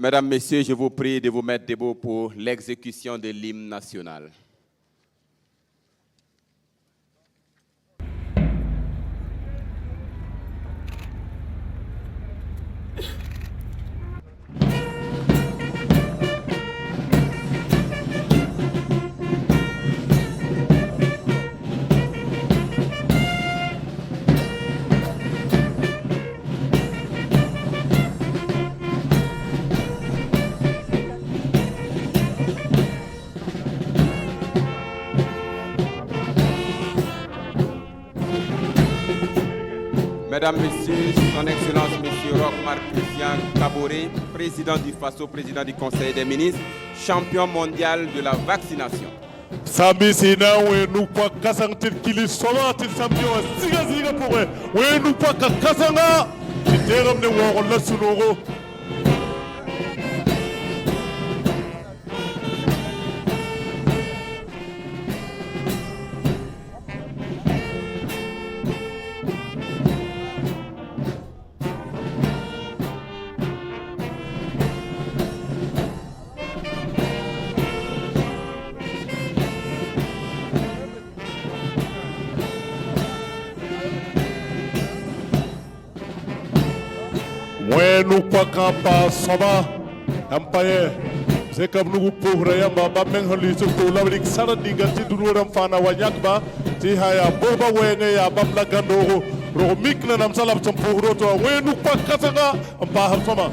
Mesdames, Messieurs, je vous prie de vous mettre debout pour l'exécution de l'hymne national. Mesdames, Messieurs, Son Excellence M. Roch-Marc Christian Kaboré, président du FASO, président du Conseil des ministres, champion mondial de la vaccination. Sambi sina wenu kwa kasantil kili soma til sambi wa siga pour wenu kwa kasanga titeram ne woro la sunoro. Wenu kwa kampa soma kampaye zekam nugu pohra ya baba menghali so tola lik sara digati dunuram fana wanyakba ti haya boba wenge ya babla gandoro ro mikna nam salab cham pohro to wenu kwa kasanga ampa ham soma.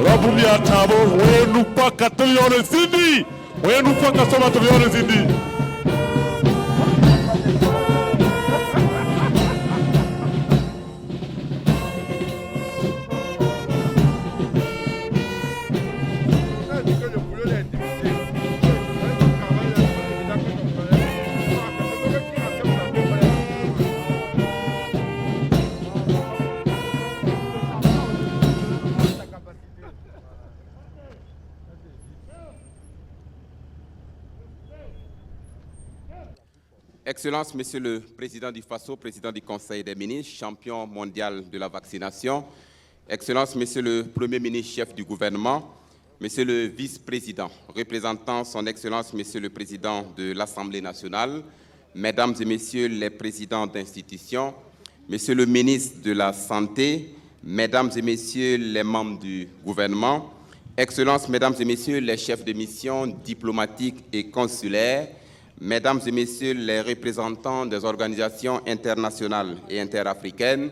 Rabulia tabo wenu kwa katolione zindi wenu kwa kasoma tolione zindi. Excellence, Monsieur le Président du FASO, Président du Conseil des ministres, champion mondial de la vaccination. Excellence, Monsieur le Premier ministre, chef du gouvernement. Monsieur le Vice-président, représentant Son Excellence, Monsieur le Président de l'Assemblée nationale. Mesdames et Messieurs les présidents d'institutions. Monsieur le ministre de la Santé. Mesdames et Messieurs les membres du gouvernement. Excellence, Mesdames et Messieurs les chefs de mission diplomatiques et consulaires. Mesdames et Messieurs les représentants des organisations internationales et interafricaines,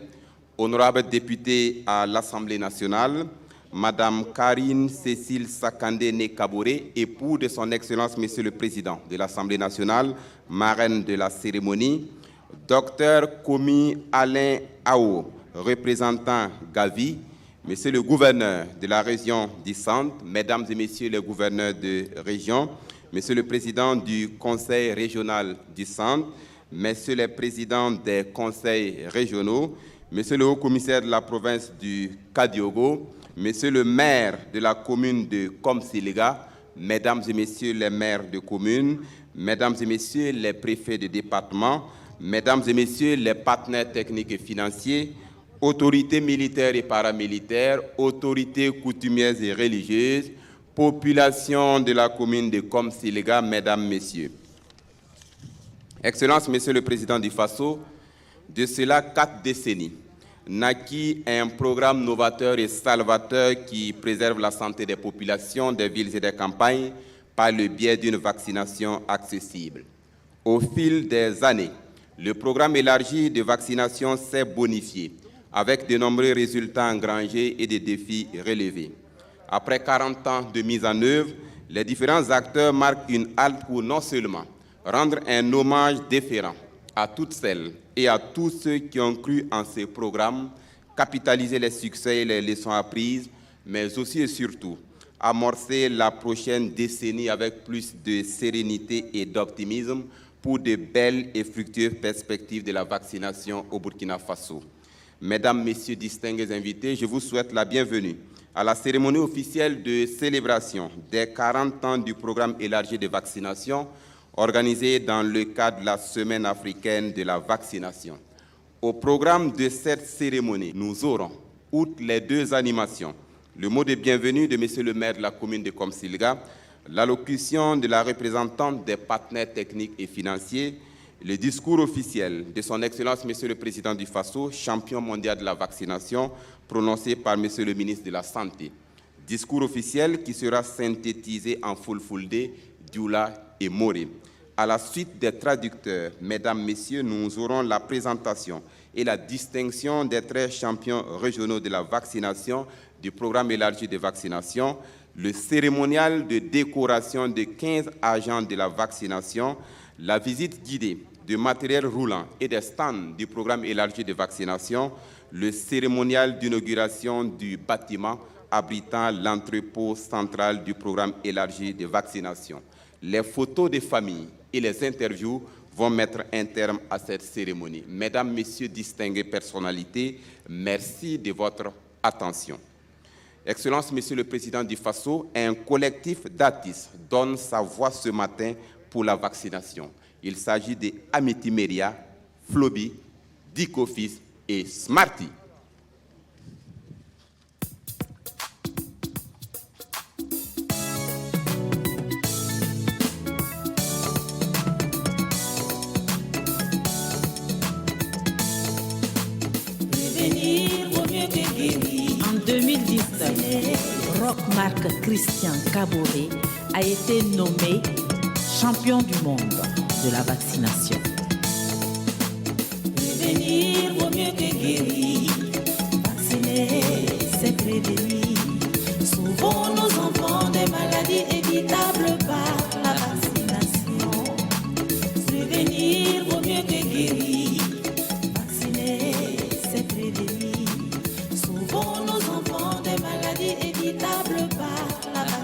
honorables députés à l'Assemblée nationale, Madame Karine Cécile Sakandé Kaboré, époux de Son Excellence Monsieur le Président de l'Assemblée nationale, marraine de la cérémonie, Docteur Komi Alain Ao, représentant Gavi, Monsieur le gouverneur de la région du Centre, Mesdames et Messieurs les gouverneurs de région, Monsieur le Président du Conseil régional du Centre, Messieurs les présidents des conseils régionaux, Monsieur le haut-commissaire de la province du Kadiogo, Monsieur le maire de la commune de Komsilega, Mesdames et Messieurs les maires de communes, Mesdames et Messieurs les préfets de département, Mesdames et Messieurs les partenaires techniques et financiers, autorités militaires et paramilitaires, autorités coutumières et religieuses, population de la commune de Komsilega, Mesdames, Messieurs. Excellence, Monsieur le Président du FASO, de cela 4 décennies, naquit un programme novateur et salvateur qui préserve la santé des populations, des villes et des campagnes par le biais d'une vaccination accessible. Au fil des années, le programme élargi de vaccination s'est bonifié avec de nombreux résultats engrangés et des défis relevés. Après 40 ans de mise en œuvre, les différents acteurs marquent une halte pour non seulement rendre un hommage déférent à toutes celles et à tous ceux qui ont cru en ces programmes, capitaliser les succès et les leçons apprises, mais aussi et surtout amorcer la prochaine décennie avec plus de sérénité et d'optimisme pour de belles et fructueuses perspectives de la vaccination au Burkina Faso. Mesdames, Messieurs, distingués invités, je vous souhaite la bienvenue à la cérémonie officielle de célébration des 40 ans du programme élargi de vaccination organisé dans le cadre de la Semaine africaine de la vaccination. Au programme de cette cérémonie, nous aurons, outre les deux animations, le mot de bienvenue de Monsieur le maire de la commune de Komsilga, l'allocution de la représentante des partenaires techniques et financiers, le discours officiel de son Excellence Monsieur le Président du Faso, champion mondial de la vaccination, prononcé par Monsieur le ministre de la Santé. Discours officiel qui sera synthétisé en Fulfulde, Dioula et Moré. À la suite des traducteurs, Mesdames, Messieurs, nous aurons la présentation et la distinction des 13 champions régionaux de la vaccination du programme élargi de vaccination, le cérémonial de décoration de 15 agents de la vaccination, la visite guidée de matériel roulant et des stands du programme élargi de vaccination, le cérémonial d'inauguration du bâtiment abritant l'entrepôt central du programme élargi de vaccination. Les photos des familles et les interviews vont mettre un terme à cette cérémonie. Mesdames, Messieurs, distinguées personnalités, merci de votre attention. Excellence, Monsieur le Président du Faso, un collectif d'artistes donne sa voix ce matin pour la vaccination. Il s'agit de Amity Meria, Flobi, Dicofis et Smarty. En 2019, Rockmark Christian Kaboré a été nommé champion du monde de la vaccination. Prévenir vaut mieux que guérir. Vacciner, c'est prévenir. Sauvons nos enfants des maladies évitables par la vaccination. Prévenir vaut mieux que guérir. Vacciner, c'est prévenir. Sauvons nos enfants des maladies évitables par la vaccination.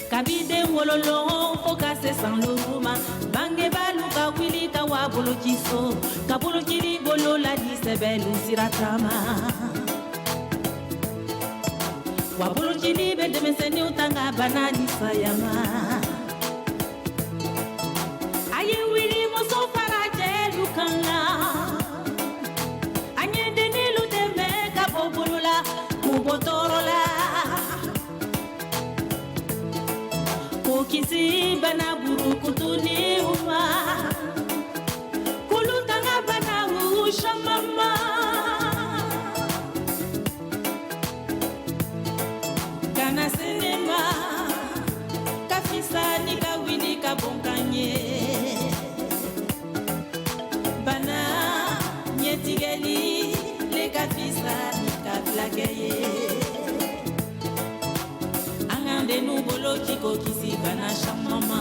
Kabide wololo foka se sanluma bange baluka wilika wabolo kiso kabolo kiri bolo la disebelu siratama wabolo kiri bede meseni utanga banani sayama aye wili moso faraje lukanga anye denilu deme kabobulula kubotorola kisi bana buru kutuni uma kulutanga bana usha mama kana sinema kafisa ni kawili kabonkanye bana nyetigeli le kafisa ni kablageye de nous bolo kiko kisi bana chamama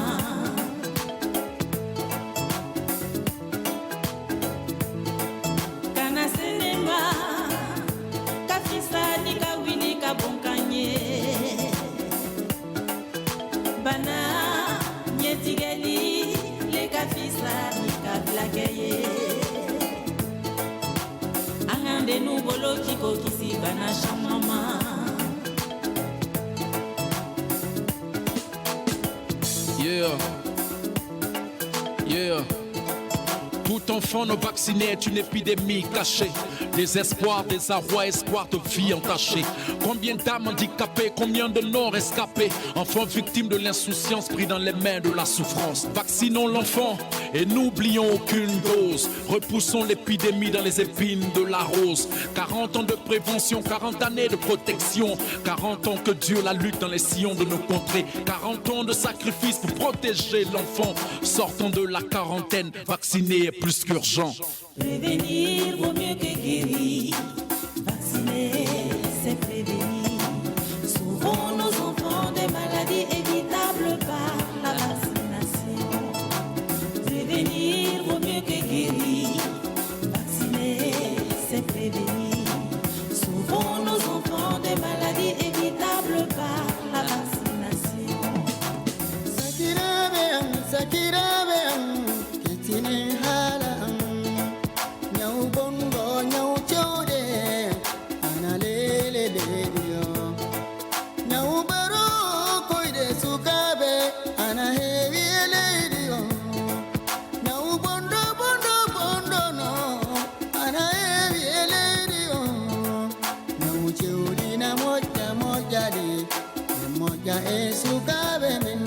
Tout enfant non vacciné est une épidémie cachée. Désespoir, désarroi, espoir de vie entachée. Combien d'âmes handicapées, combien de non-rescapés. Enfants victimes de l'insouciance pris dans les mains de la souffrance. Vaccinons l'enfant et n'oublions aucune dose. Repoussons l'épidémie dans les épines de la rose. 40 ans de prévention, 40 années de protection. 40 ans que dure la lutte dans les sillons de nos contrées. 40 ans de sacrifice pour protéger l'enfant. Sortons de la quarantaine, vacciner est plus qu'urgent. Prévenir vaut mieux que guérir. Vacciner, c'est prévenir. Sauvons nos enfants des maladies évitables par la vaccination. Prévenir vaut mieux que guérir. Vacciner, c'est prévenir. Sauvons nos enfants des maladies évitables par la vaccination. Sakira beang, kitine halang, nyau bongo nyau chode, analele ledio, nyau baro koide sukabe, anahevi ledio, nyau bondo bondo bondo no, anahevi ledio, nyau chudi na moja moja di, moja sukabe men.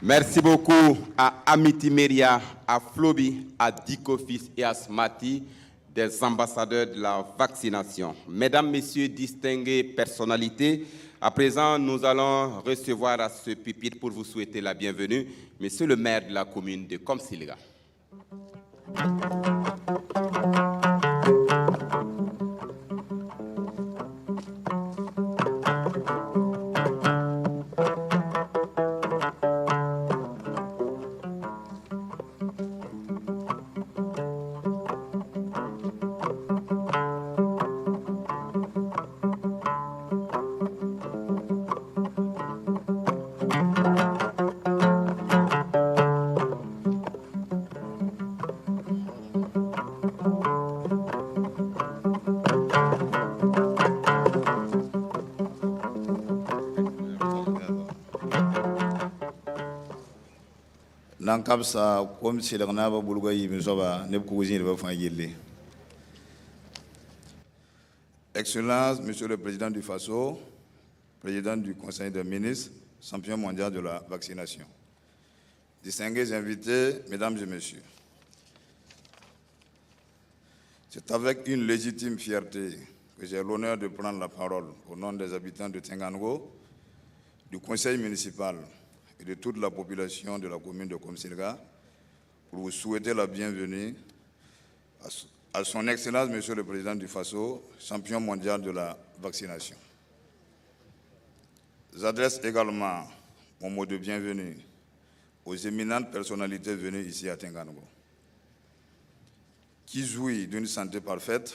Merci beaucoup à Amity Meria, à Flobi, à Dikofis et à Smati, des ambassadeurs de la vaccination. Mesdames, Messieurs, distinguées personnalités, à présent, nous allons recevoir à ce pupitre pour vous souhaiter la bienvenue, Monsieur le maire de la commune de Komsilga. Nankabsa comme si l'on bulga yimisoba ne cousine va faire. Excellence, Monsieur le Président du FASO, Président du Conseil des ministres, champion mondial de la vaccination. Distingués invités, Mesdames et Messieurs, c'est avec une légitime fierté que j'ai l'honneur de prendre la parole au nom des habitants de Tengango, du Conseil municipal et de toute la population de la commune de Komsilga pour vous souhaiter la bienvenue à son Excellence, Monsieur le Président du FASO, champion mondial de la vaccination. J'adresse également mon mot de bienvenue aux éminentes personnalités venues ici à Tengango. Qui jouit d'une santé parfaite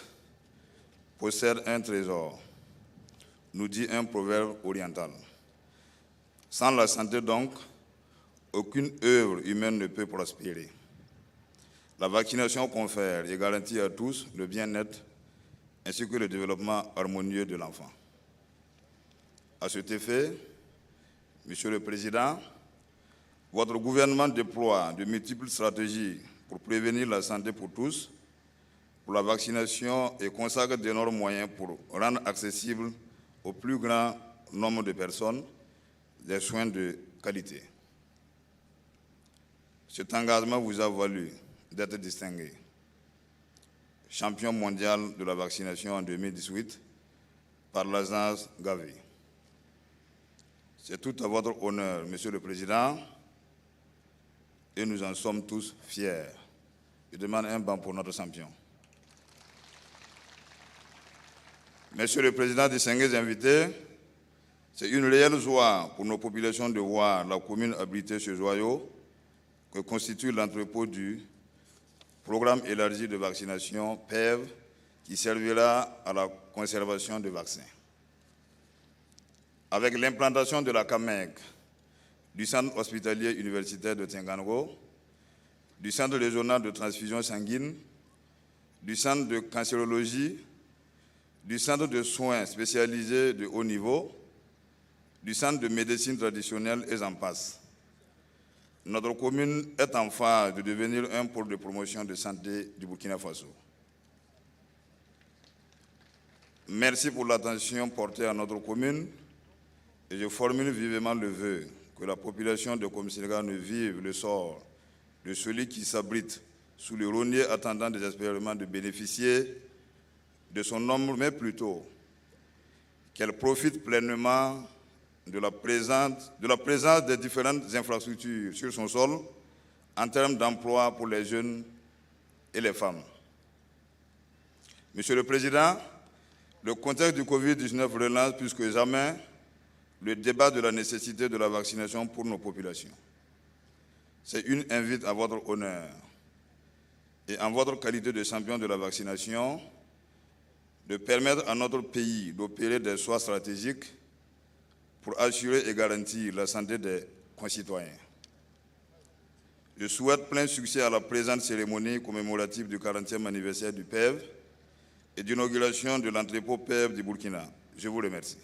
possède un trésor, nous dit un proverbe oriental. Sans la santé donc, aucune œuvre humaine ne peut prospérer. La vaccination confère et garantit à tous le bien-être ainsi que le développement harmonieux de l'enfant. À cet effet, Monsieur le Président, votre gouvernement déploie de multiples stratégies pour prévenir la santé pour tous, pour la vaccination et consacre d'énormes moyens pour rendre accessible au plus grand nombre de personnes des soins de qualité. Cet engagement vous a valu d'être distingué champion mondial de la vaccination en 2018 par l'agence Gavi. C'est tout à votre honneur, Monsieur le Président, et nous en sommes tous fiers. Je demande un banc pour notre champion. Monsieur le Président, distingués invités, c'est une réelle joie pour nos populations de voir la commune abriter ce joyau que constitue l'entrepôt du programme élargi de vaccination PEV qui servira à la conservation des vaccins. Avec l'implantation de la CAMEC, du centre hospitalier universitaire de Tingango, du centre régional de transfusion sanguine, du centre de cancérologie, du centre de soins spécialisés de haut niveau, du centre de médecine traditionnelle et j'en passe. Notre commune est en phase de devenir un pôle de promotion de santé du Burkina Faso. Merci pour l'attention portée à notre commune et je formule vivement le vœu que la population de Komsilga ne vive le sort de celui qui s'abrite sous le rognier attendant désespérément de bénéficier de son nombre, mais plutôt qu'elle profite pleinement de la présence des différentes infrastructures sur son sol en termes d'emploi pour les jeunes et les femmes. Monsieur le Président, le contexte du Covid-19 relance plus que jamais le débat de la nécessité de la vaccination pour nos populations. C'est une invite à votre honneur et en votre qualité de champion de la vaccination de permettre à notre pays d'opérer des choix stratégiques pour assurer et garantir la santé des concitoyens. Je souhaite plein succès à la présente cérémonie commémorative du 40e anniversaire du PEV et d'inauguration de l'entrepôt PEV du Burkina. Je vous remercie.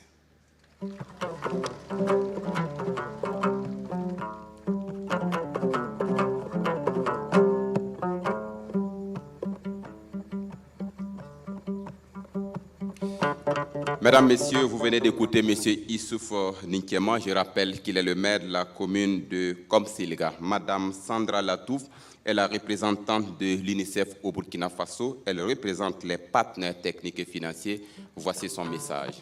Mesdames, Messieurs, vous venez d'écouter M. Issouf Ninkéman. Je rappelle qu'il est le maire de la commune de Komsilga. Madame Sandra Latouf est la représentante de l'UNICEF au Burkina Faso. Elle représente les partenaires techniques et financiers. Voici son message.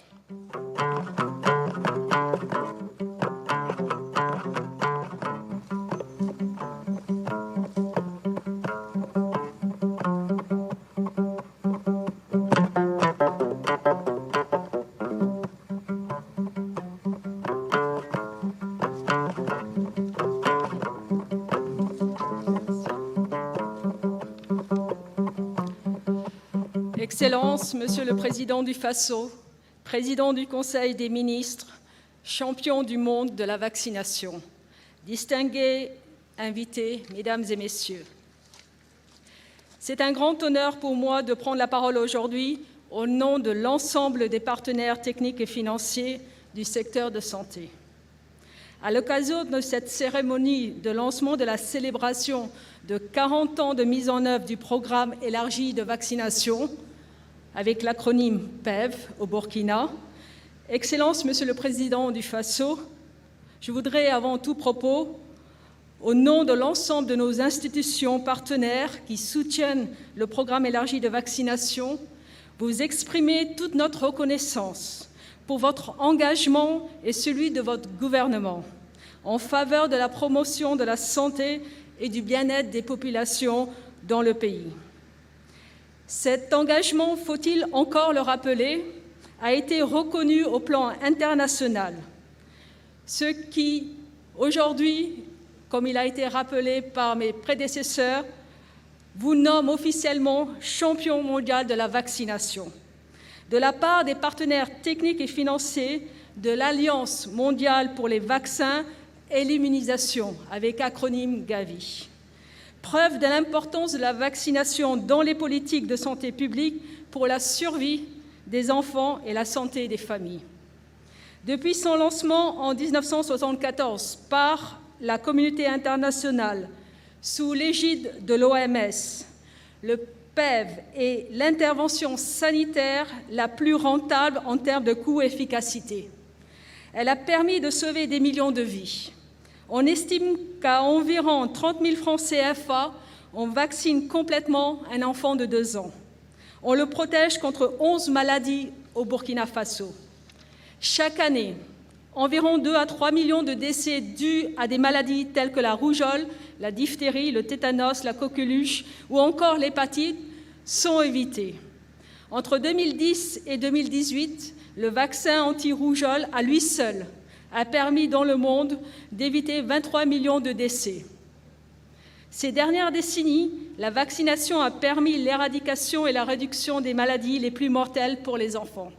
Excellences, Monsieur le Président du Faso, Président du Conseil des ministres, champion du monde de la vaccination, distingués invités, Mesdames et Messieurs. C'est un grand honneur pour moi de prendre la parole aujourd'hui au nom de l'ensemble des partenaires techniques et financiers du secteur de santé. À l'occasion de cette cérémonie de lancement de la célébration de 40 ans de mise en œuvre du programme élargi de vaccination, avec l'acronyme PEV au Burkina, Excellence, Monsieur le Président du Faso, je voudrais avant tout propos, au nom de l'ensemble de nos institutions partenaires qui soutiennent le programme élargi de vaccination, vous exprimer toute notre reconnaissance pour votre engagement et celui de votre gouvernement en faveur de la promotion de la santé et du bien-être des populations dans le pays. Cet engagement, faut-il encore le rappeler, a été reconnu au plan international, ce qui, aujourd'hui, comme il a été rappelé par mes prédécesseurs, vous nomme officiellement champion mondial de la vaccination. De la part des partenaires techniques et financiers de l'Alliance mondiale pour les vaccins et l'immunisation, avec acronyme Gavi. Preuve de l'importance de la vaccination dans les politiques de santé publique pour la survie des enfants et la santé des familles. Depuis son lancement en 1974 par la communauté internationale sous l'égide de l'OMS, le PEV est l'intervention sanitaire la plus rentable en termes de coût et efficacité. Elle a permis de sauver des millions de vies. On estime qu'à environ 30 000 francs CFA, on vaccine complètement un enfant de 2 ans. On le protège contre 11 maladies au Burkina Faso. Chaque année, Environ 2 à 3 millions de décès dus à des maladies telles que la rougeole, la diphtérie, le tétanos, la coqueluche ou encore l'hépatite sont évités. Entre 2010 et 2018, le vaccin anti-rougeole à lui seul a permis dans le monde d'éviter 23 millions de décès. Ces dernières décennies, la vaccination a permis l'éradication et la réduction des maladies les plus mortelles pour les enfants.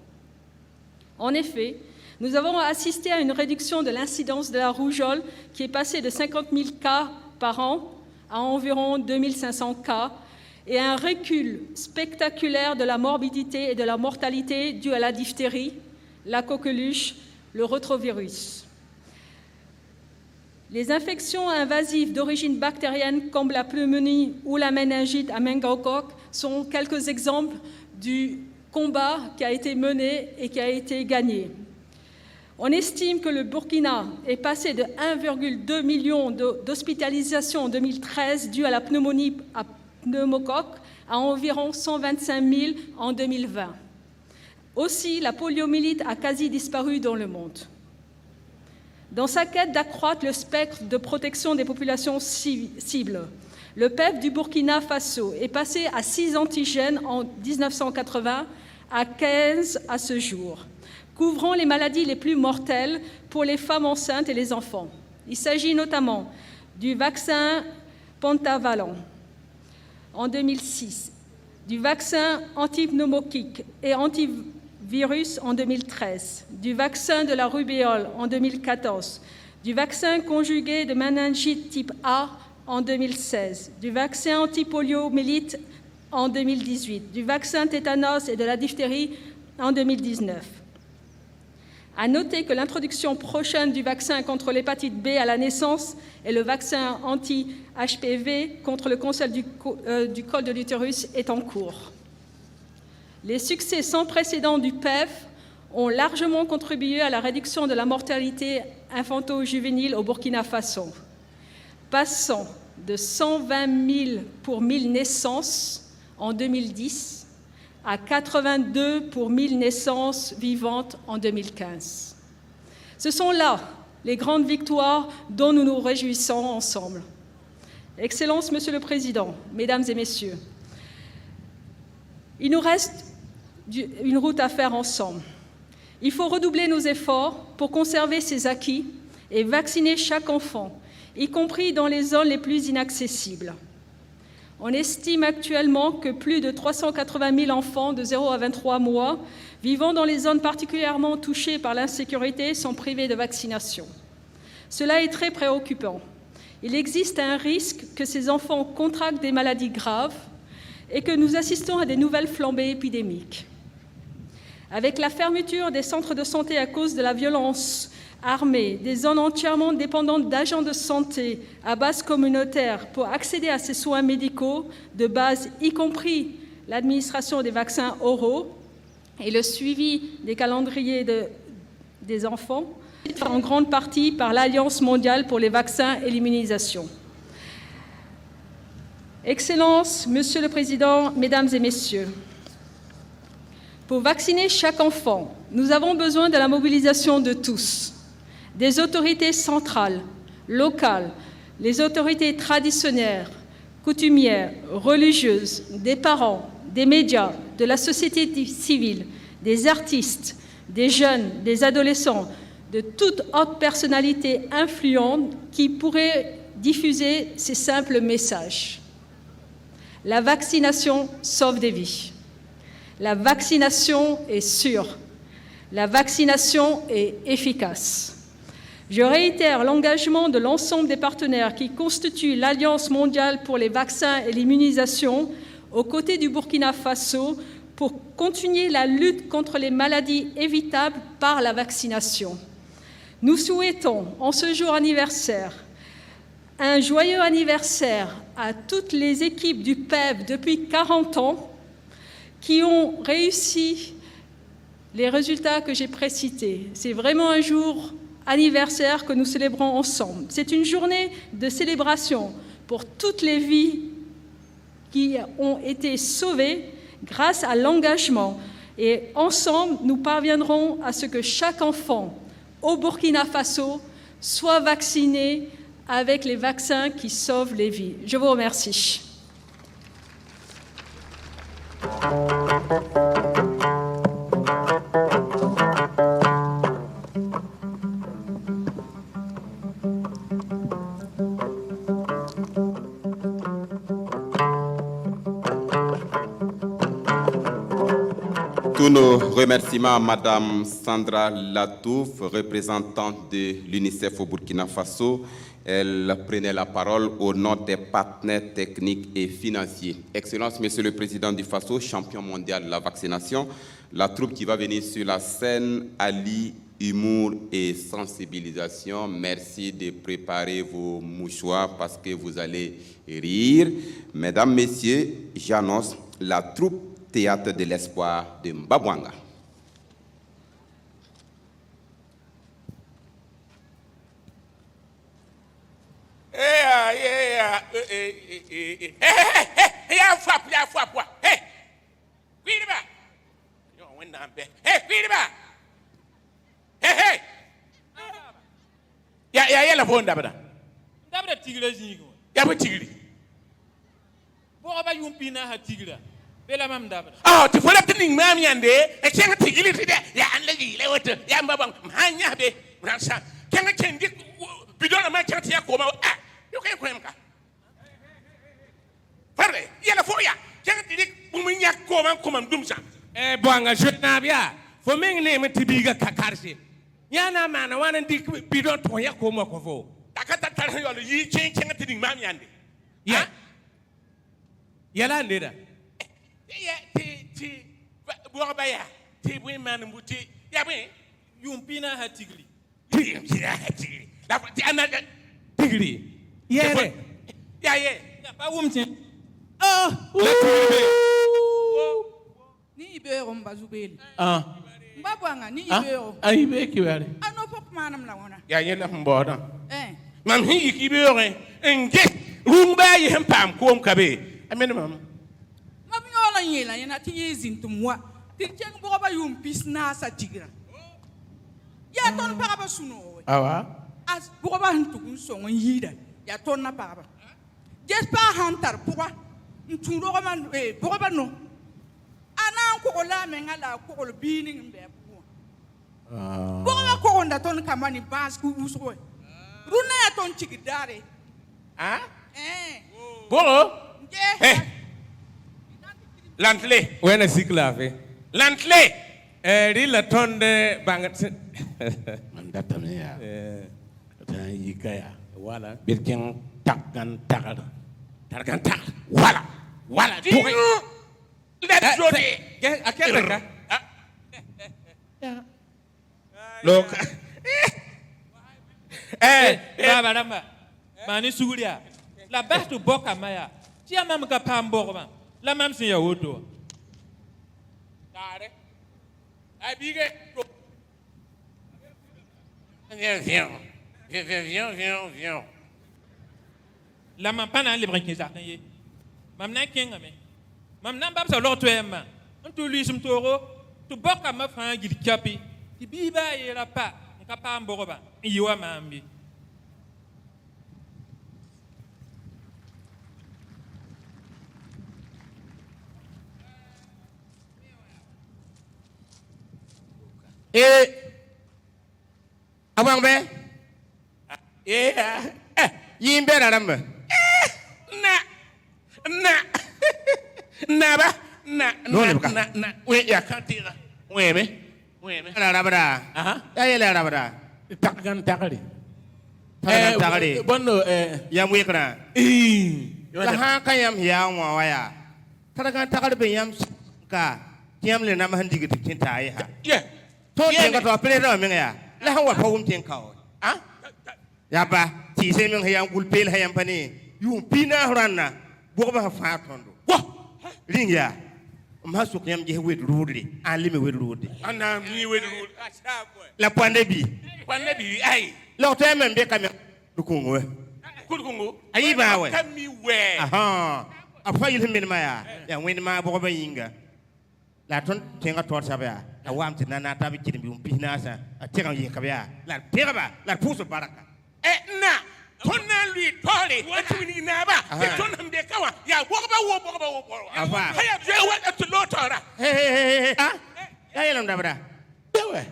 En effet, nous avons assisté à une réduction de l'incidence de la rougeole qui est passée de 50 000 cas par an à environ 2 500 cas et un recul spectaculaire de la morbidité et de la mortalité due à la diphtérie, la coqueluche, le rétrovirus. Les infections invasives d'origine bactérienne comme la pneumonie ou la méningite à méningocoque sont quelques exemples du combat qui a été mené et qui a été gagné. On estime que le Burkina est passé de 1,2 million d'hospitalisations en 2013 dues à la pneumonie à pneumocoque à environ 125 000 en 2020. Aussi, la poliomyélite a quasi disparu dans le monde. Dans sa quête d'accroître le spectre de protection des populations cibles, le PEP du Burkina Faso est passé à 6 antigènes en 1980 à 15 à ce jour, couvrant les maladies les plus mortelles pour les femmes enceintes et les enfants. Il s'agit notamment du vaccin pentavalent en 2006, du vaccin antipneumocoque et antivirus en 2013, du vaccin de la rubéole en 2014, du vaccin conjugué de méningite type A en 2016, du vaccin antipoliomyélite en 2018, du vaccin tétanos et de la diphtérie en 2019. À noter que l'introduction prochaine du vaccin contre l'hépatite B à la naissance et le vaccin anti-HPV contre le cancer du col de l'utérus est en cours. Les succès sans précédent du PEV ont largement contribué à la réduction de la mortalité infanto-juvénile au Burkina Faso, passant de 120 000 pour 1000 naissances en 2010 à 82 pour 1000 naissances vivantes en 2015. Ce sont là les grandes victoires dont nous nous réjouissons ensemble. Excellences, Monsieur le Président, Mesdames et Messieurs, il nous reste une route à faire ensemble. Il faut redoubler nos efforts pour conserver ces acquis et vacciner chaque enfant, y compris dans les zones les plus inaccessibles. On estime actuellement que plus de 380 000 enfants de 0 à 23 mois vivant dans les zones particulièrement touchées par l'insécurité sont privés de vaccination. Cela est très préoccupant. Il existe un risque que ces enfants contractent des maladies graves et que nous assistons à des nouvelles flambées épidémiques. Avec la fermeture des centres de santé à cause de la violence armée, des zones entièrement dépendantes d'agents de santé à base communautaire pour accéder à ces soins médicaux de base, y compris l'administration des vaccins oraux et le suivi des calendriers des enfants, en grande partie par l'Alliance mondiale pour les vaccins et l'immunisation. Excellences, Monsieur le Président, Mesdames et Messieurs, pour vacciner chaque enfant, nous avons besoin de la mobilisation de tous, des autorités centrales, locales, les autorités traditionnelles, coutumières, religieuses, des parents, des médias, de la société civile, des artistes, des jeunes, des adolescents, de toute autre personnalité influente qui pourrait diffuser ces simples messages. La vaccination sauve des vies. La vaccination est sûre. La vaccination est efficace. Je réitère l'engagement de l'ensemble des partenaires qui constituent l'Alliance mondiale pour les vaccins et l'immunisation aux côtés du Burkina Faso pour continuer la lutte contre les maladies évitables par la vaccination. Nous souhaitons, en ce jour anniversaire, un joyeux anniversaire à toutes les équipes du PEV depuis 40 ans qui ont réussi les résultats que j'ai précités. C'est vraiment un jour anniversaire que nous célébrons ensemble. C'est une journée de célébration pour toutes les vies qui ont été sauvées grâce à l'engagement. Et ensemble, nous parviendrons à ce que chaque enfant au Burkina Faso soient vaccinés avec les vaccins qui sauvent les vies. Je vous remercie. Tous nos remerciements à Madame Sandra Latouf, représentante de l'UNICEF au Burkina Faso. Elle prenait la parole au nom des partenaires techniques et financiers. Excellence, Monsieur le Président du Faso, champion mondial de la vaccination, la troupe qui va venir sur la scène allie humour et sensibilisation. Merci de préparer vos mouchoirs parce que vous allez rire. Mesdames, Messieurs, j'annonce la troupe Théâtre de l'Espoir de Mbabwanga. Ya la bonda bada. Dabda tigre zingo. Ya ba tigre. Bo ba yumpina ha tigre. Bela mam dabda. Ah, tu fola tining mam yande. E kenga tigre tide. Ya anla gile woto. Ya mbabang hanya be. Ransa. Kenga kendi bidona ma kenga ya koma. Ah, yo kay kwemka. Farre, ya la foya. Kenga tide buminya koma dumsa. Boanga jetna bia. Fo meng ne metibiga kakarse. Yana mana wana dik bidon to ya koma ko fo. Takata tan yo yi chen tining mam yande. Ya. Yala ndeda. Ya ti boba ya. Ti bu man mbuti. Ya bu yumpina ha tigli. Yumpina ha tigli. La ti ana tigli. Yere. Ya ye. Ya ba wumtin. Ah. Ni ibero mbazubeli. Ah. Mbabwanga ni ibero. Ah ibe kiwale. Ano pop manam la wona. Ya yela mboda. Mam hi ibero nge rumba yi hempam ko mkabe. Amen mam. Mam yola yela yana ti yezintumwa. Ti cheng bo ba yum pisna sa tigra. Ya ton para ba suno. Awa. As bo ba ntukun songo yida. Ya ton na para ba. Jespa hantar pourquoi? Ntundo ko man bo ba no. Ana ko la mengala ko lo bini mbe bu. Bo ba ko onda ton kamani bas ku usro. Runa ya ton chigidare. Ah? Bo? Lantle. Wena siklafe. Lantle. Rila tonde bangat. Mandata me ya. Ta yikaya. Wala. Birken takkan takar. Takkan tak. Wala. Let's go there. Akela ka. Look. Baba ramba. Mani suguria. La bastu boka maya. Tia mam ka pamborma. La mam sin ya woto. Tare. Ai bige. Viens. La mam pana le brinkin jardin ye. Mam na kenga me. Mam na bab sa lo to emma. Ntu lui sum toro. Tu boka ma fa gil kapi. Ti biba yera pa. Nka pamborba. Yiwa mambi. Abang be? Yimbe ramba. Na. We ya katira. We me. Rabada. Aha. Ya rabada. Takkan takari. Bono Yam wekra. La ha kayam ya waya. Takkan takari be yam ka. Yam le nam handi gitu cinta ai ha. Yeah. To tenga to pele do menga. La ha wa pawum ten kaw. Ah? Ya ba, ti se men hayam gulpel hayam pani. Yum pina horanna. Bo ba fa tondo. Wa. Ring ya. Ma su yam je wed rudri. An limi wed rudri. Ana mi wed rudri. La pande bi. Pande bi ai. Lo to men be kam du kungo. Kungo. Ai ba we. Kam mi we. Aha. Apa yil min ma ya. Ya wen ma bo ba yinga. La ton tenga to sa ba. awam ti nana ta bi kirim bi umpina sa atira ye kabya la teraba la puso baraka na tonna lui tole atuni na ba tonna mbe kawa ya bogba wo haya je wa to lotora hey ya yelam dabra dewe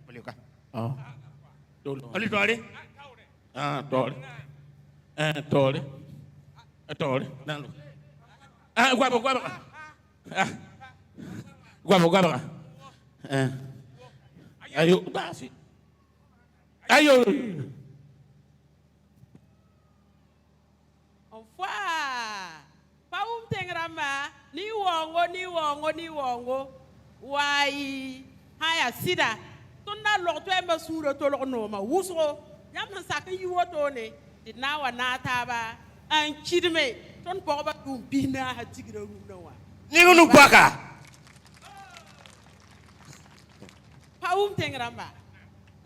bolika oli tole tole nalo guaba ayo basi ayo Ofwa. Paum tengrama ni wongo. Wai haya sida. Tonna lokto emba suro to lokno ma wusro. Yam saka yuwoto ne. Dina wa nata ba. An chidme. Ton pokba dum bina ha tigira rumna wa. ni gunu baka Paum tengrama.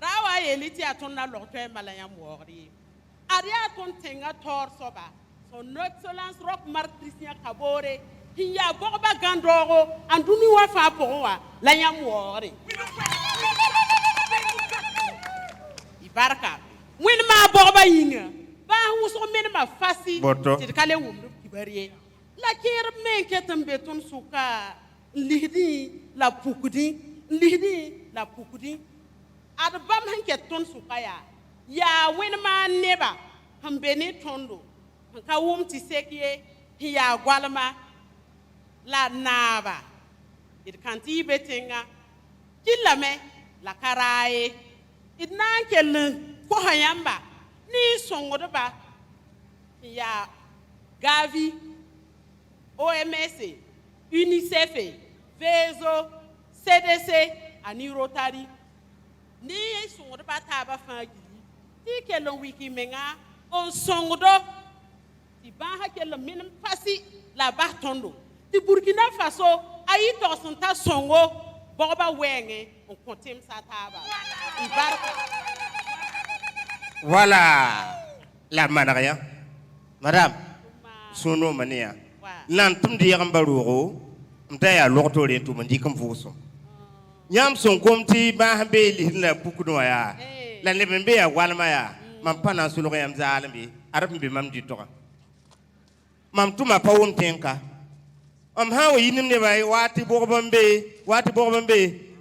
Rawa yeliti atonna lokto emba la yam wori. Aria ton tenga tor soba. Son excellence rock Marc Christian Kabore. Hiya bokba gandoro anduni wa fa powa la yam wori. Ibaraka. Win ma bokba yinga. Ba wuso men ma fasi. Ti kale wumdu kibariye. La kir men ketam beton suka. Lihdi la pukudi. Adbam hanke ton suka ya. Ya win ma neba. Hambeni tondo. Ka wum ti sekie hiya gwalma la naba it kanti betenga kilame la karaye it nankel ko hayamba ni songodo ba ya Gavi OMS UNICEF VEZO CDC ani Rotary ni songodo ba taba fagi ti kelon wiki menga on songodo ban hakela min pasi la batondo ti Burkina Faso ayi to santa songo boba wenge on kontem sataba ibarka voilà la manaya madame sono mania lan tum di yamba roro mta ya lokto le to mandi kam fuso nyam son komti ba be li la bukuno ya la ne be ya walma ya man pana sulo yam zalambi arab be mam di to mam tuma pawum tenka hawo yinim ne bay wati bogbambe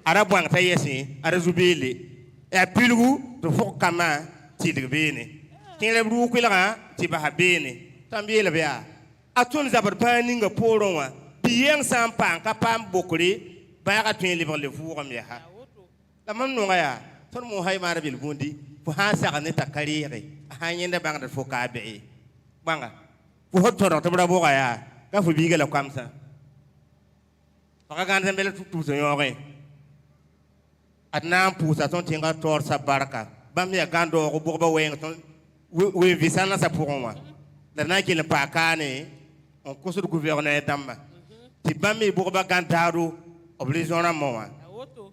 arab wang ta yesi ara zubele e pilgu to fokama tidgbene tinle bru kwila ti ba habene tambiele bia atun zabar paninga poronwa biyen sampan ka pam bokri ba ga tin libre le furam ya ha la mam no ya ton mo hay mara bil bundi fu ha sa ne takarire ha nyenda banga fo ka be banga fu hotoro to bra boga ya ka fu biga la kamsa ka gan zembele tu so yore adna pu sa ton tinga tor sa baraka bam ya gando ko boga wen ton we visana sa pour moi la na ki le pa kane on koso du gouverneur damma ti bammi boga gandaro obligation mo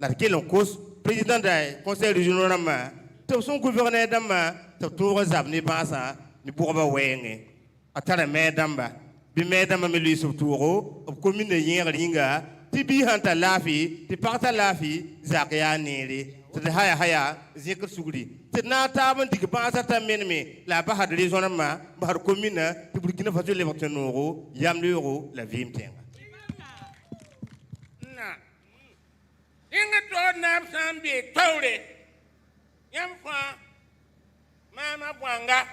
la ki le kos président du conseil régional ma to son gouverneur damma to tour zabni basa ni boga wenge atara medamba bi medamba me lui subturo ob commune yin ringa ti bi hanta lafi ti parta lafi zakiya nere ti haya zikr sugri ti na taban ti basa ta menme la ba had raison ma ba har commune ti Burkina Faso le bateno yam euro la vie mtenga na inga to na sambe tawre yam fa mama bwanga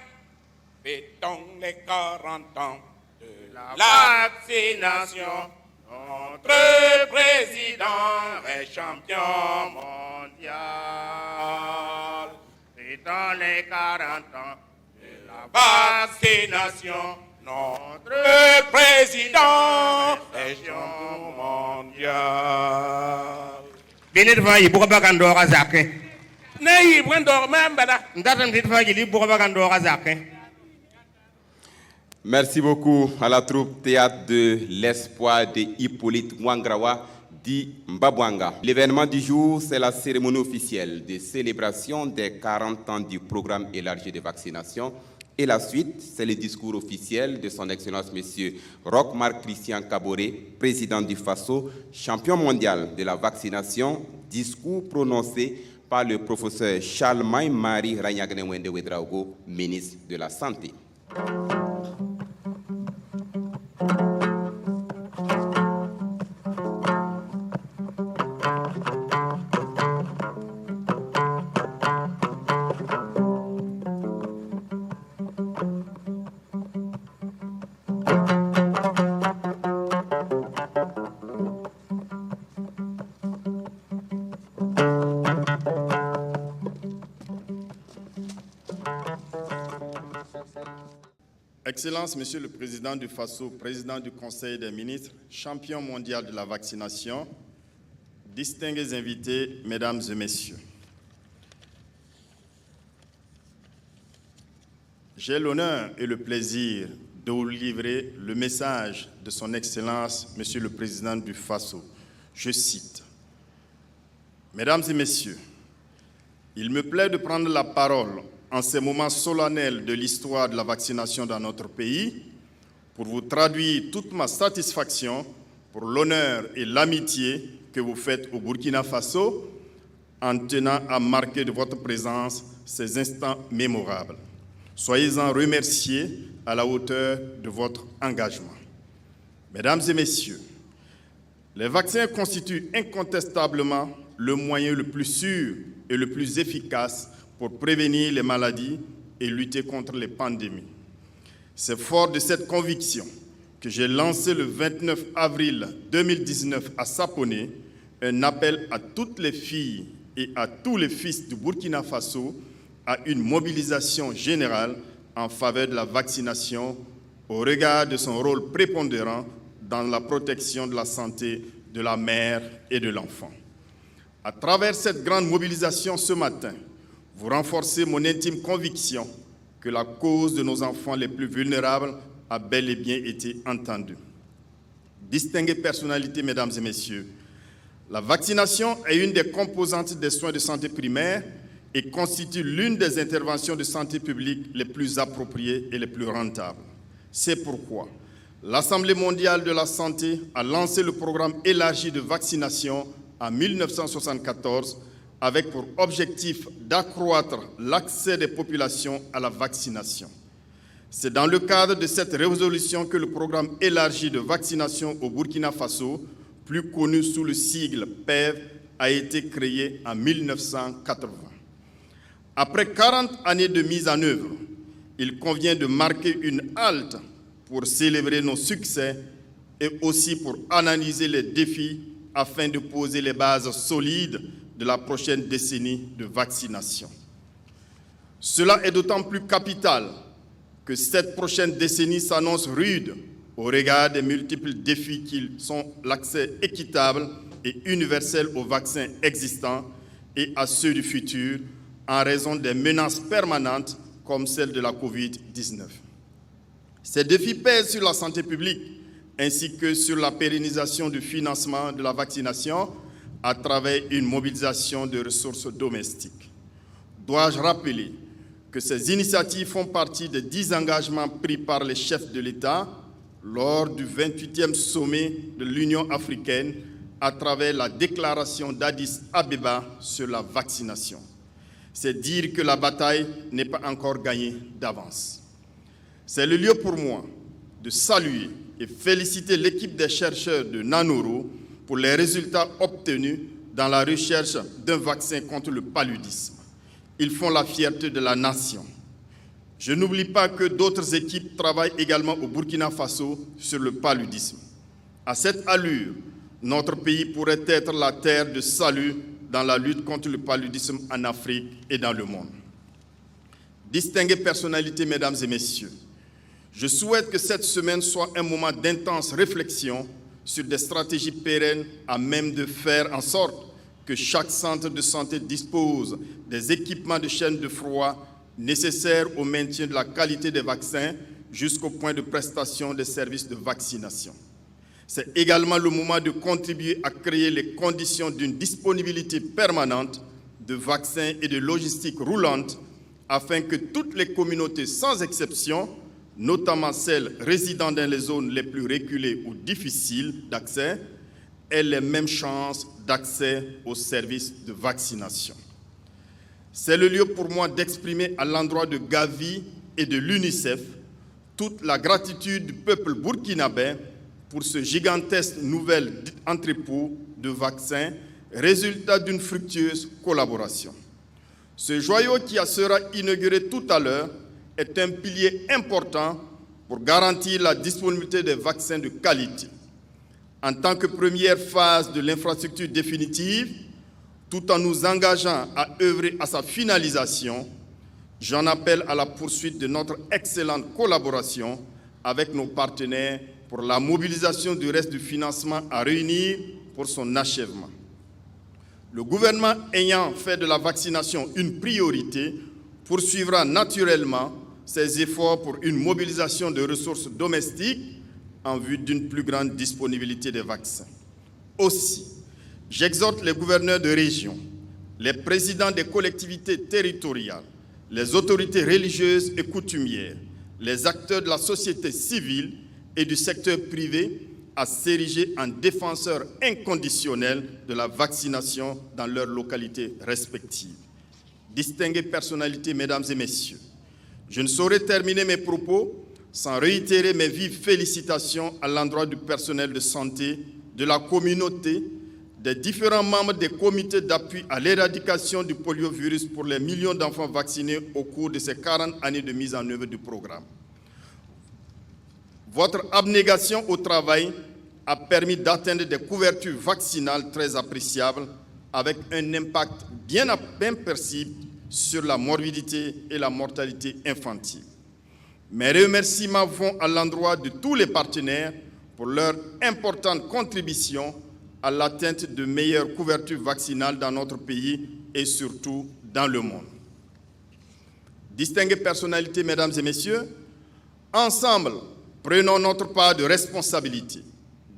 Fêtons les 40 ans de la vaccination. Notre président est champion mondial. Fêtons les 40 ans de la vaccination. Notre président est champion mondial. Bine de fayi buka bakandora zake. Nayi bwandor mambada. Ndatam dit fayi li buka bakandora zake. Merci beaucoup à la troupe théâtre de l'espoir de Hippolyte Wangrawa dit Mbabwanga. L'événement du jour, c'est la cérémonie officielle de célébration des 40 ans du programme élargi de vaccination Et la suite, c'est le discours officiel de son Excellence M. Roch-Marc Christian Kaboré, président du FASO, champion mondial de la vaccination, discours prononcé par le professeur Charlemagne Marie Ragnagne-Wende Ouedraogo, ministre de la Santé. Excellences, Monsieur le Président du FASO, Président du Conseil des ministres, champion mondial de la vaccination, distingués invités, Mesdames et Messieurs. J'ai l'honneur et le plaisir de vous livrer le message de Son Excellence, Monsieur le Président du FASO. Je cite: Mesdames et Messieurs, il me plaît de prendre la parole en ces moments solennels de l'histoire de la vaccination dans notre pays, pour vous traduire toute ma satisfaction pour l'honneur et l'amitié que vous faites au Burkina Faso, en tenant à marquer de votre présence ces instants mémorables. Soyez-en remerciés à la hauteur de votre engagement. Mesdames et Messieurs, les vaccins constituent incontestablement le moyen le plus sûr et le plus efficace pour prévenir les maladies et lutter contre les pandémies. C'est fort de cette conviction que j'ai lancé le 29 avril 2019 à Saponé un appel à toutes les filles et à tous les fils du Burkina Faso à une mobilisation générale en faveur de la vaccination au regard de son rôle prépondérant dans la protection de la santé de la mère et de l'enfant. À travers cette grande mobilisation ce matin, vous renforcez mon intime conviction que la cause de nos enfants les plus vulnérables a bel et bien été entendue. Distinguées personnalités, Mesdames et Messieurs, la vaccination est une des composantes des soins de santé primaires et constitue l'une des interventions de santé publique les plus appropriées et les plus rentables. C'est pourquoi l'Assemblée mondiale de la santé a lancé le programme élargi de vaccination en 1974 avec pour objectif d'accroître l'accès des populations à la vaccination. C'est dans le cadre de cette résolution que le programme élargi de vaccination au Burkina Faso, plus connu sous le sigle PEV, a été créé en 1980. Après 40 années de mise en œuvre, il convient de marquer une halte pour célébrer nos succès et aussi pour analyser les défis afin de poser les bases solides de la prochaine décennie de vaccination. Cela est d'autant plus capital que cette prochaine décennie s'annonce rude au regard des multiples défis qui sont l'accès équitable et universel aux vaccins existants et à ceux du futur en raison des menaces permanentes comme celle de la COVID-19. Ces défis pèsent sur la santé publique ainsi que sur la pérennisation du financement de la vaccination à travers une mobilisation de ressources domestiques. Dois-je rappeler que ces initiatives font partie des 10 engagements pris par les chefs de l'État lors du 28e sommet de l'Union africaine à travers la déclaration d'Addis Abeba sur la vaccination. C'est dire que la bataille n'est pas encore gagnée d'avance. C'est le lieu pour moi de saluer et féliciter l'équipe des chercheurs de Nanoro pour les résultats obtenus dans la recherche d'un vaccin contre le paludisme. Ils font la fierté de la nation. Je n'oublie pas que d'autres équipes travaillent également au Burkina Faso sur le paludisme. À cette allure, notre pays pourrait être la terre de salut dans la lutte contre le paludisme en Afrique et dans le monde. Distinguées personnalités, Mesdames et Messieurs, je souhaite que cette semaine soit un moment d'intense réflexion sur des stratégies pérennes à même de faire en sorte que chaque centre de santé dispose des équipements de chaîne de froid nécessaires au maintien de la qualité des vaccins jusqu'au point de prestation des services de vaccination. C'est également le moment de contribuer à créer les conditions d'une disponibilité permanente de vaccins et de logistique roulante afin que toutes les communautés, sans exception, notamment celles résidant dans les zones les plus reculées ou difficiles d'accès, aient les mêmes chances d'accès aux services de vaccination. C'est le lieu pour moi d'exprimer à l'endroit de Gavi et de l'UNICEF toute la gratitude du peuple burkinabé pour ce gigantesque nouvel entrepôt de vaccins, résultat d'une fructueuse collaboration. Ce joyau qui sera inauguré tout à l'heure est un pilier important pour garantir la disponibilité des vaccins de qualité. En tant que première phase de l'infrastructure définitive, tout en nous engageant à œuvrer à sa finalisation, j'en appelle à la poursuite de notre excellente collaboration avec nos partenaires pour la mobilisation du reste du financement à réunir pour son achèvement. Le gouvernement ayant fait de la vaccination une priorité, poursuivra naturellement ses efforts pour une mobilisation de ressources domestiques en vue d'une plus grande disponibilité des vaccins. Aussi, j'exhorte les gouverneurs de région, les présidents des collectivités territoriales, les autorités religieuses et coutumières, les acteurs de la société civile et du secteur privé à s'ériger en défenseurs inconditionnels de la vaccination dans leurs localités respectives. Distinguées personnalités, mesdames et messieurs, je ne saurais terminer mes propos sans réitérer mes vives félicitations à l'endroit du personnel de santé, de la communauté, des différents membres des comités d'appui à l'éradication du poliovirus pour les millions d'enfants vaccinés au cours de ces 40 années de mise en œuvre du programme. Votre abnégation au travail a permis d'atteindre des couvertures vaccinales très appréciables avec un impact bien perceptible sur la morbidité et la mortalité infantile. Mes remerciements vont à l'endroit de tous les partenaires pour leur importante contribution à l'atteinte de meilleures couvertures vaccinales dans notre pays et surtout dans le monde. Distinguées personnalités, mesdames et messieurs, ensemble, prenons notre part de responsabilité,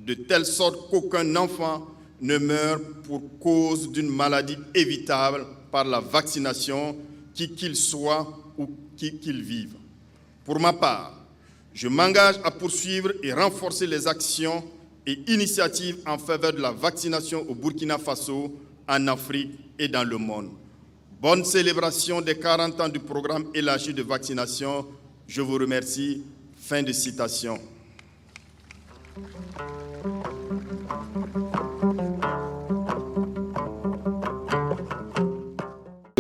de telle sorte qu'aucun enfant ne meure pour cause d'une maladie évitable par la vaccination, qui qu'il soit ou qui qu'il vive. Pour ma part, je m'engage à poursuivre et renforcer les actions et initiatives en faveur de la vaccination au Burkina Faso, en Afrique et dans le monde. Bonne célébration des 40 ans du programme élargi de vaccination. Je vous remercie. Fin de citation.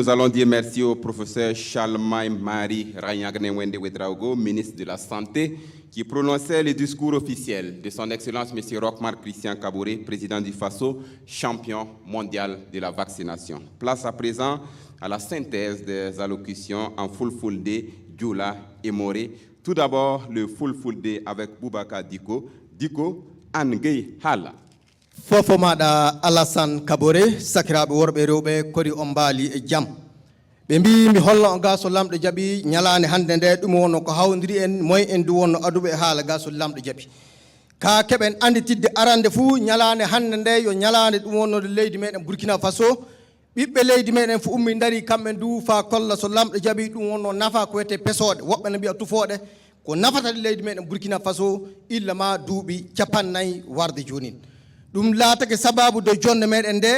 Nous allons dire merci au professeur Charlemagne Marie Ranyagne Wende Ouedraogo, ministre de la Santé, qui prononçait le discours officiel de son Excellence M. Roch-Marc Christian Kaboré, président du FASO, champion mondial de la vaccination. Place à présent à la synthèse des allocutions en Fulfulde, Djoula et Moré. Tout d'abord, le Fulfulde avec Boubacar Diko. Diko, Angei Hala. Fofomada Alassane Kaboré, sakiraɓe worɓe rewɓe kori on mbaali e jam. Ɓe mbi mi holla on ga so lamɗo jaaɓi ñalande hande nde ɗum wonno ko hawdiri en moye en du wonno aduɓe e haala ga so lamɗo jaaɓi. Ka keɓen anditidde arande fuu ñalande hande nde yo ñalande ɗum wonnode leydi meɗen Burkina Faso. ɓiɓɓe leydi meɗen fo ummi dari kamɓe du fa kolla so lamɗo jaaɓi ɗum wonno nafa ko wiyete pesoɗe woɓɓe ne mbiya tufoɗe ko nafata leydi meɗen Burkina Faso illa ma duuɓi 50 warde jonin. ɗum laatake sababu do jonde meɗen nde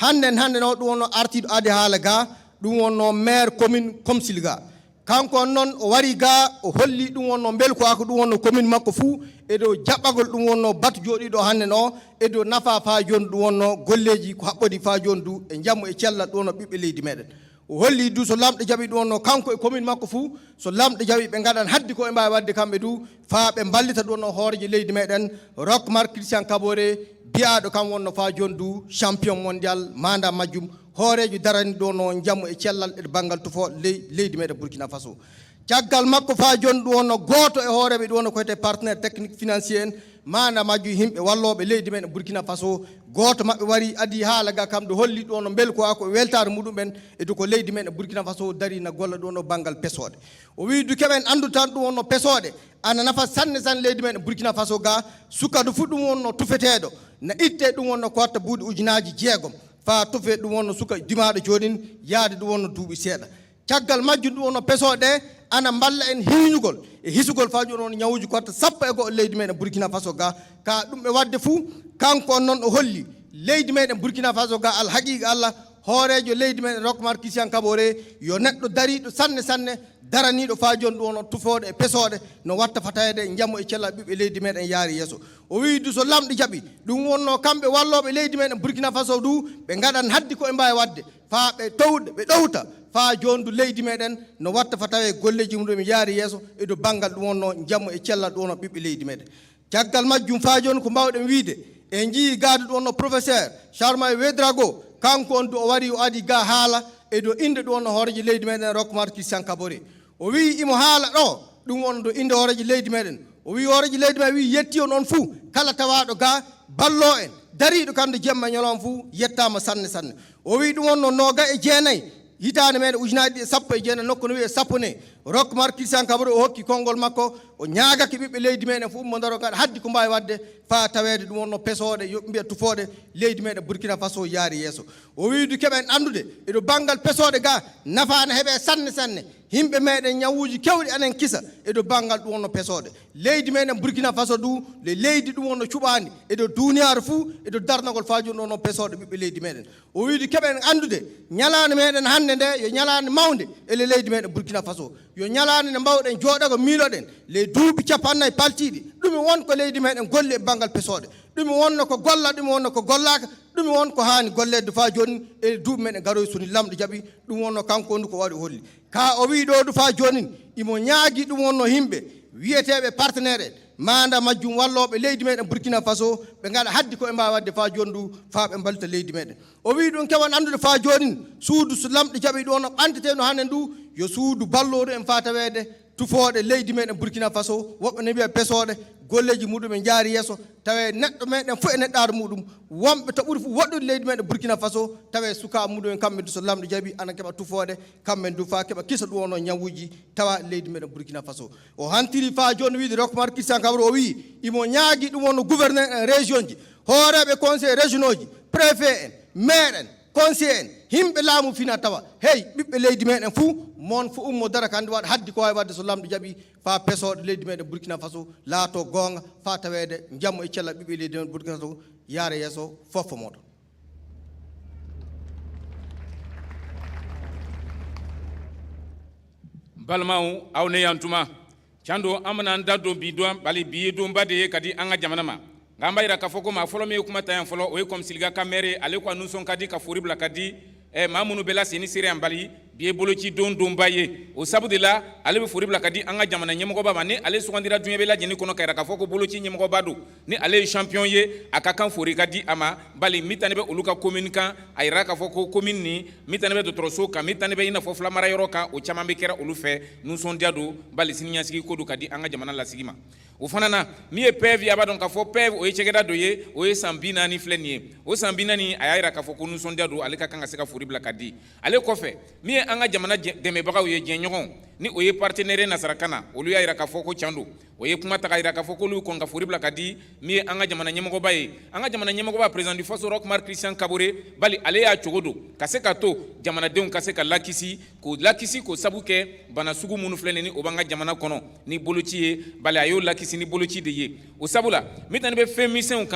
hande no ɗum wonno artiɗo adi haala ga ɗum wonno maire commune Komsil ga kanko noon o wari ga o holli ɗum wonno bel ko ako ɗum wonno commune makko fuu e dow jaɓɓagol ɗum wonno batu joɗiɗo hande no e dow nafa fa joni ɗum wonno golleji ko haɓɓodi fa joni du e jammu e cellal ɗum wonno ɓiɓɓe leydi meɗen o holli du so lamɗo jaɓi ɗum wonno kanko e commune makko fuu so lamɗo jaɓi ɓe gaɗan haddi ko e mbawi wadde kamɓe du fa ɓe ballita ɗum wonno hooreji leydi meɗen Roch-Marc Christian Kaboré biyaɗo kam wonno fa joni du champion mondial manda majjum hoorejo darani ɗo no jammu e cellal e banggal tufo leydi meɗen Burkina Faso caggal makko fa joni ɗum wonno goto e hooreɓe ɗum wonno ko wiyete partenaire technique financier en mana majju himɓe walloɓe leydi meɗen Burkina Faso goto mabɓe wari adi haala ga kam ɗo holli ɗo no bel ko ako weltare muɗumen e du ko leydi meɗen Burkina Faso dari na golla ɗo no banggal pesode o wi du keɓen andu tan ɗum wonno pesode ana nafa sanne leydi meɗen Burkina Faso ga sukadu fu ɗum wonno tufeteɗo na itte ɗum wonno ko watta buuɗi ujunaji 6 fa tufe ɗum wonno suka dimaɗo jonin yaade ɗum wonno duuɓi seeɗa caggal majjum ɗum wonno pesoɗe ana mballa en hiñugol e hisugol fa joni on ñawuji kotta sappo e goho leydi meɗen Burkina Faso ga ka ɗum ɓe wadde fuu kanko on noon o holli leydi meɗen Burkina Faso ga alhaqiqa Allah hoorejo leydi meɗen Roch Marc Christian Kaboré yo neɗɗo dariɗo sanne sanne daraniɗo fa joni ɗum wonno tufoɗe e pesoɗe no watta fatayede jammo e cella ɓiɓɓe leydi meɗen yaari yeeso o wi du so lamɗo jaaɓi ɗum wonno kamɓe walloɓe leydi meɗen Burkina Faso du ɓe gaɗan haddi ko e mbawi wadde fa ɓe towɗe ɓe ɗowta fa joni du leydi meɗen no watta fa tawe golleji mum ɗum yaari yeeso e do banggal ɗum wonno jammo e cellal ɗum wonno ɓiɓɓe leydi meɗen caggal majjum fa joni ko mbawɗen wiide e jii gaadu ɗum wonno professeur Charles Ouédraogo kanko on du o wari o adi ga haala e do inde ɗum wonno hooreji leydi meɗen Roch Marc Christian Kaboré o wi imo haala ɗo ɗum wonno do inde hooreji leydi meɗen o wi hooreji leydi meɗen wi yetti on on fuu kala tawaɗo ga ballo en dariɗo kamde jemma ñolom fuu yettama sanne sanne o wi ɗum wonno noga e jeenayyi hitande meɗen ujunaji ɗi sappo e jeenayyi nokku no wiye sapone Roch Marc Christian Kaboré o hokki konngol makko o ñaagake ɓiɓɓe leydi meɗen fof mo daro gaɗa haddi ko mbawi wadde fa tawede ɗum wonno pesoɗe yoɓe mbiya tufoɗe leydi meɗen Burkina Faso yaari yeeso o wiidu keɓen andude eɗo banggal pesoɗe ga nafane heeɓe sanne sanne yimɓe meɗen ñawuji kewɗi anen kisa eɗo banggal ɗum wonno pesoɗe leydi meɗen Burkina Faso du le leydi ɗum wonno cuɓadi eɗo duniyaru fuu eɗo darnagol fa joni ɗum wonno pesoɗe ɓiɓɓe leydi meɗen o wiidu keɓen andude ñalande meɗen hande nde yo ñalande mawde ele leydi meɗen Burkina Faso yo ñalande nde mbawɗen jooɗago miiloɗen les duuɓi capannayyi paltiɗi ɗum wonko leydi meɗen golli e banggal pesoɗe ɗum wonno ko golla ɗum wonno ko gollaka ɗum won ko hani gollede fa joni e duuɓi meɗen garoy soni lamɗo jaaɓi ɗum wonno kanko ndu ko waɗi holli ka o wi ɗo du fa joni imo ñaagui ɗum wonno yimɓe wiyeteɓe partenaire en manda majjum walloɓe leydi meɗen Burkina Faso ɓe gaɗa haddi ko e mbawi wadde fa joni du fa ɓe mballita leydi meɗen o wi ɗum kewan andude fa joni suudu so lamɗo jaaɓi ɗum wonno ɓantete no hande ndu yo suudu balloɗo en fa tawede tufoɗe leydi meɗen Burkina Faso woɓɓe ne mbiya pesoɗe golleji muɗumen jaari yeeso tawe neɗɗo meɗen fof e neɗɗaɗo muɗum wonɓe to ɓuuri fof woɗɗude leydi meɗen Burkina Faso tawe suka muɗumen kamɓe du so lamɗo jaaɓi ana keeɓa tufoɗe kamɓen du fa keeɓa kisa ɗum wonno ñawuji tawa leydi meɗen Burkina Faso o hantiri fa joni wiide Roch Marc Christian Kaboré o wi imo ñaagui ɗum wonno gouverneur en région ji hooreɓe conseil régionaux ji préfet en maire en conseil en himɓe laamu fina tawa hey ɓiɓɓe leydi meɗen fuu mon fo ummo dara kandi waɗa haddi ko wawi wadde so lamɗo jaaɓi fa pesoɗe leydi meɗen Burkina Faso laato gonga fa tawede jammo e cella ɓiɓɓe leydi meɗen Burkina Faso yaara yeeso fofo moɗon balimaw aw ne yantuma cando amana daddo bi do bali bi do mbade kadi anga jamana ma ngamba ira ka foko ma folo me kuma tayan folo o comme silga kamere ale ko nous son kadi ka furibla kadi e mamunu bela seni sire ambali biye boloci don baye o sabu de la ale be furibla kadi anga jamana nyemgo baba ni ale sugandira dunya bela jeni kono kayra ka foko boloci nyemgo badu ni ale champion ye aka kan furi kadi ama bali mitane be uluka commune kan ayra ka foko commune ni mitane be do troso ka mitane be ina fo flamara yoro ka o chama be kera ulu fe nous son diado bali sinya sigi kodu kadi anga jamana la sigima o fanana mi e pevi abadon ka fo pevi o chegeda doye o e sambina ni flenie o sambina ni ayra ka foko nous son diado ale ka kanga seka furibla kadi ale kofe mi anga jamana deme bagaw ye jenyogon ni oye partenaire na sarakana olu ya ira ka foko chandu oye kuma ta ira ka foko lu konga furibla kadi mi anga jamana nyemgo baye anga jamana nyemgo ba president du Faso Roch Marc Christian Kaboré bali ale ya chogodo kaseka to jamana deun kaseka lakisi ko sabuke bana sugu munu flene ni obanga jamana kono ni bolochi bali ayo lakisi ni bolochi de ye o sabula mitane be femisen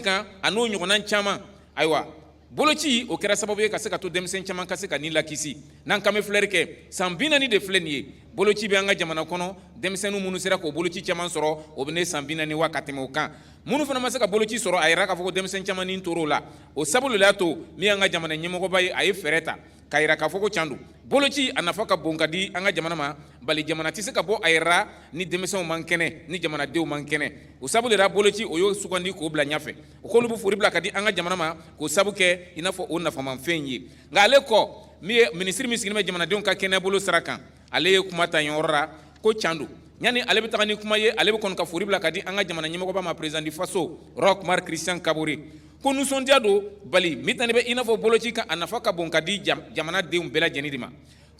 kan anu nyogona chama aywa bolochi o kera sababu ye kaseka to demsen chaman kaseka ni lakisi nan kame fleur ke sambina ni de flenier bolochi be anga jamana kono demsenu munu sera ko bolochi chaman soro o bene sambina ni wakati mo kan munu fana masaka bolochi soro ayra ka foko demsen chaman ni toro la o sabulu la to mi anga jamana nyemo ko bayi ay fereta kayra ka foko chandu bolochi anafaka bonkadi anga jamana ma bali jamana tiseka bo ayra ni demsen mankene ni jamana dew mankene o sabulu ra bolochi o yo sugandi ko bla nyafe o ko lubu furibla kadi anga jamana ma ko sabuke inafo o nafa man fenye ngale ko mi ministre miskine jamana dew ka kene bolo sarakan ale kuma ta yorra ko chandu nyani ale bitagani kuma ye ale kon ka furibla kadi anga jamana nyimo ba ma president du Faso Roch Marc Christian Kaboré ko nous son diado bali mitane be inafo bolochi ka anafaka bon kadi jamana deum bela jenidima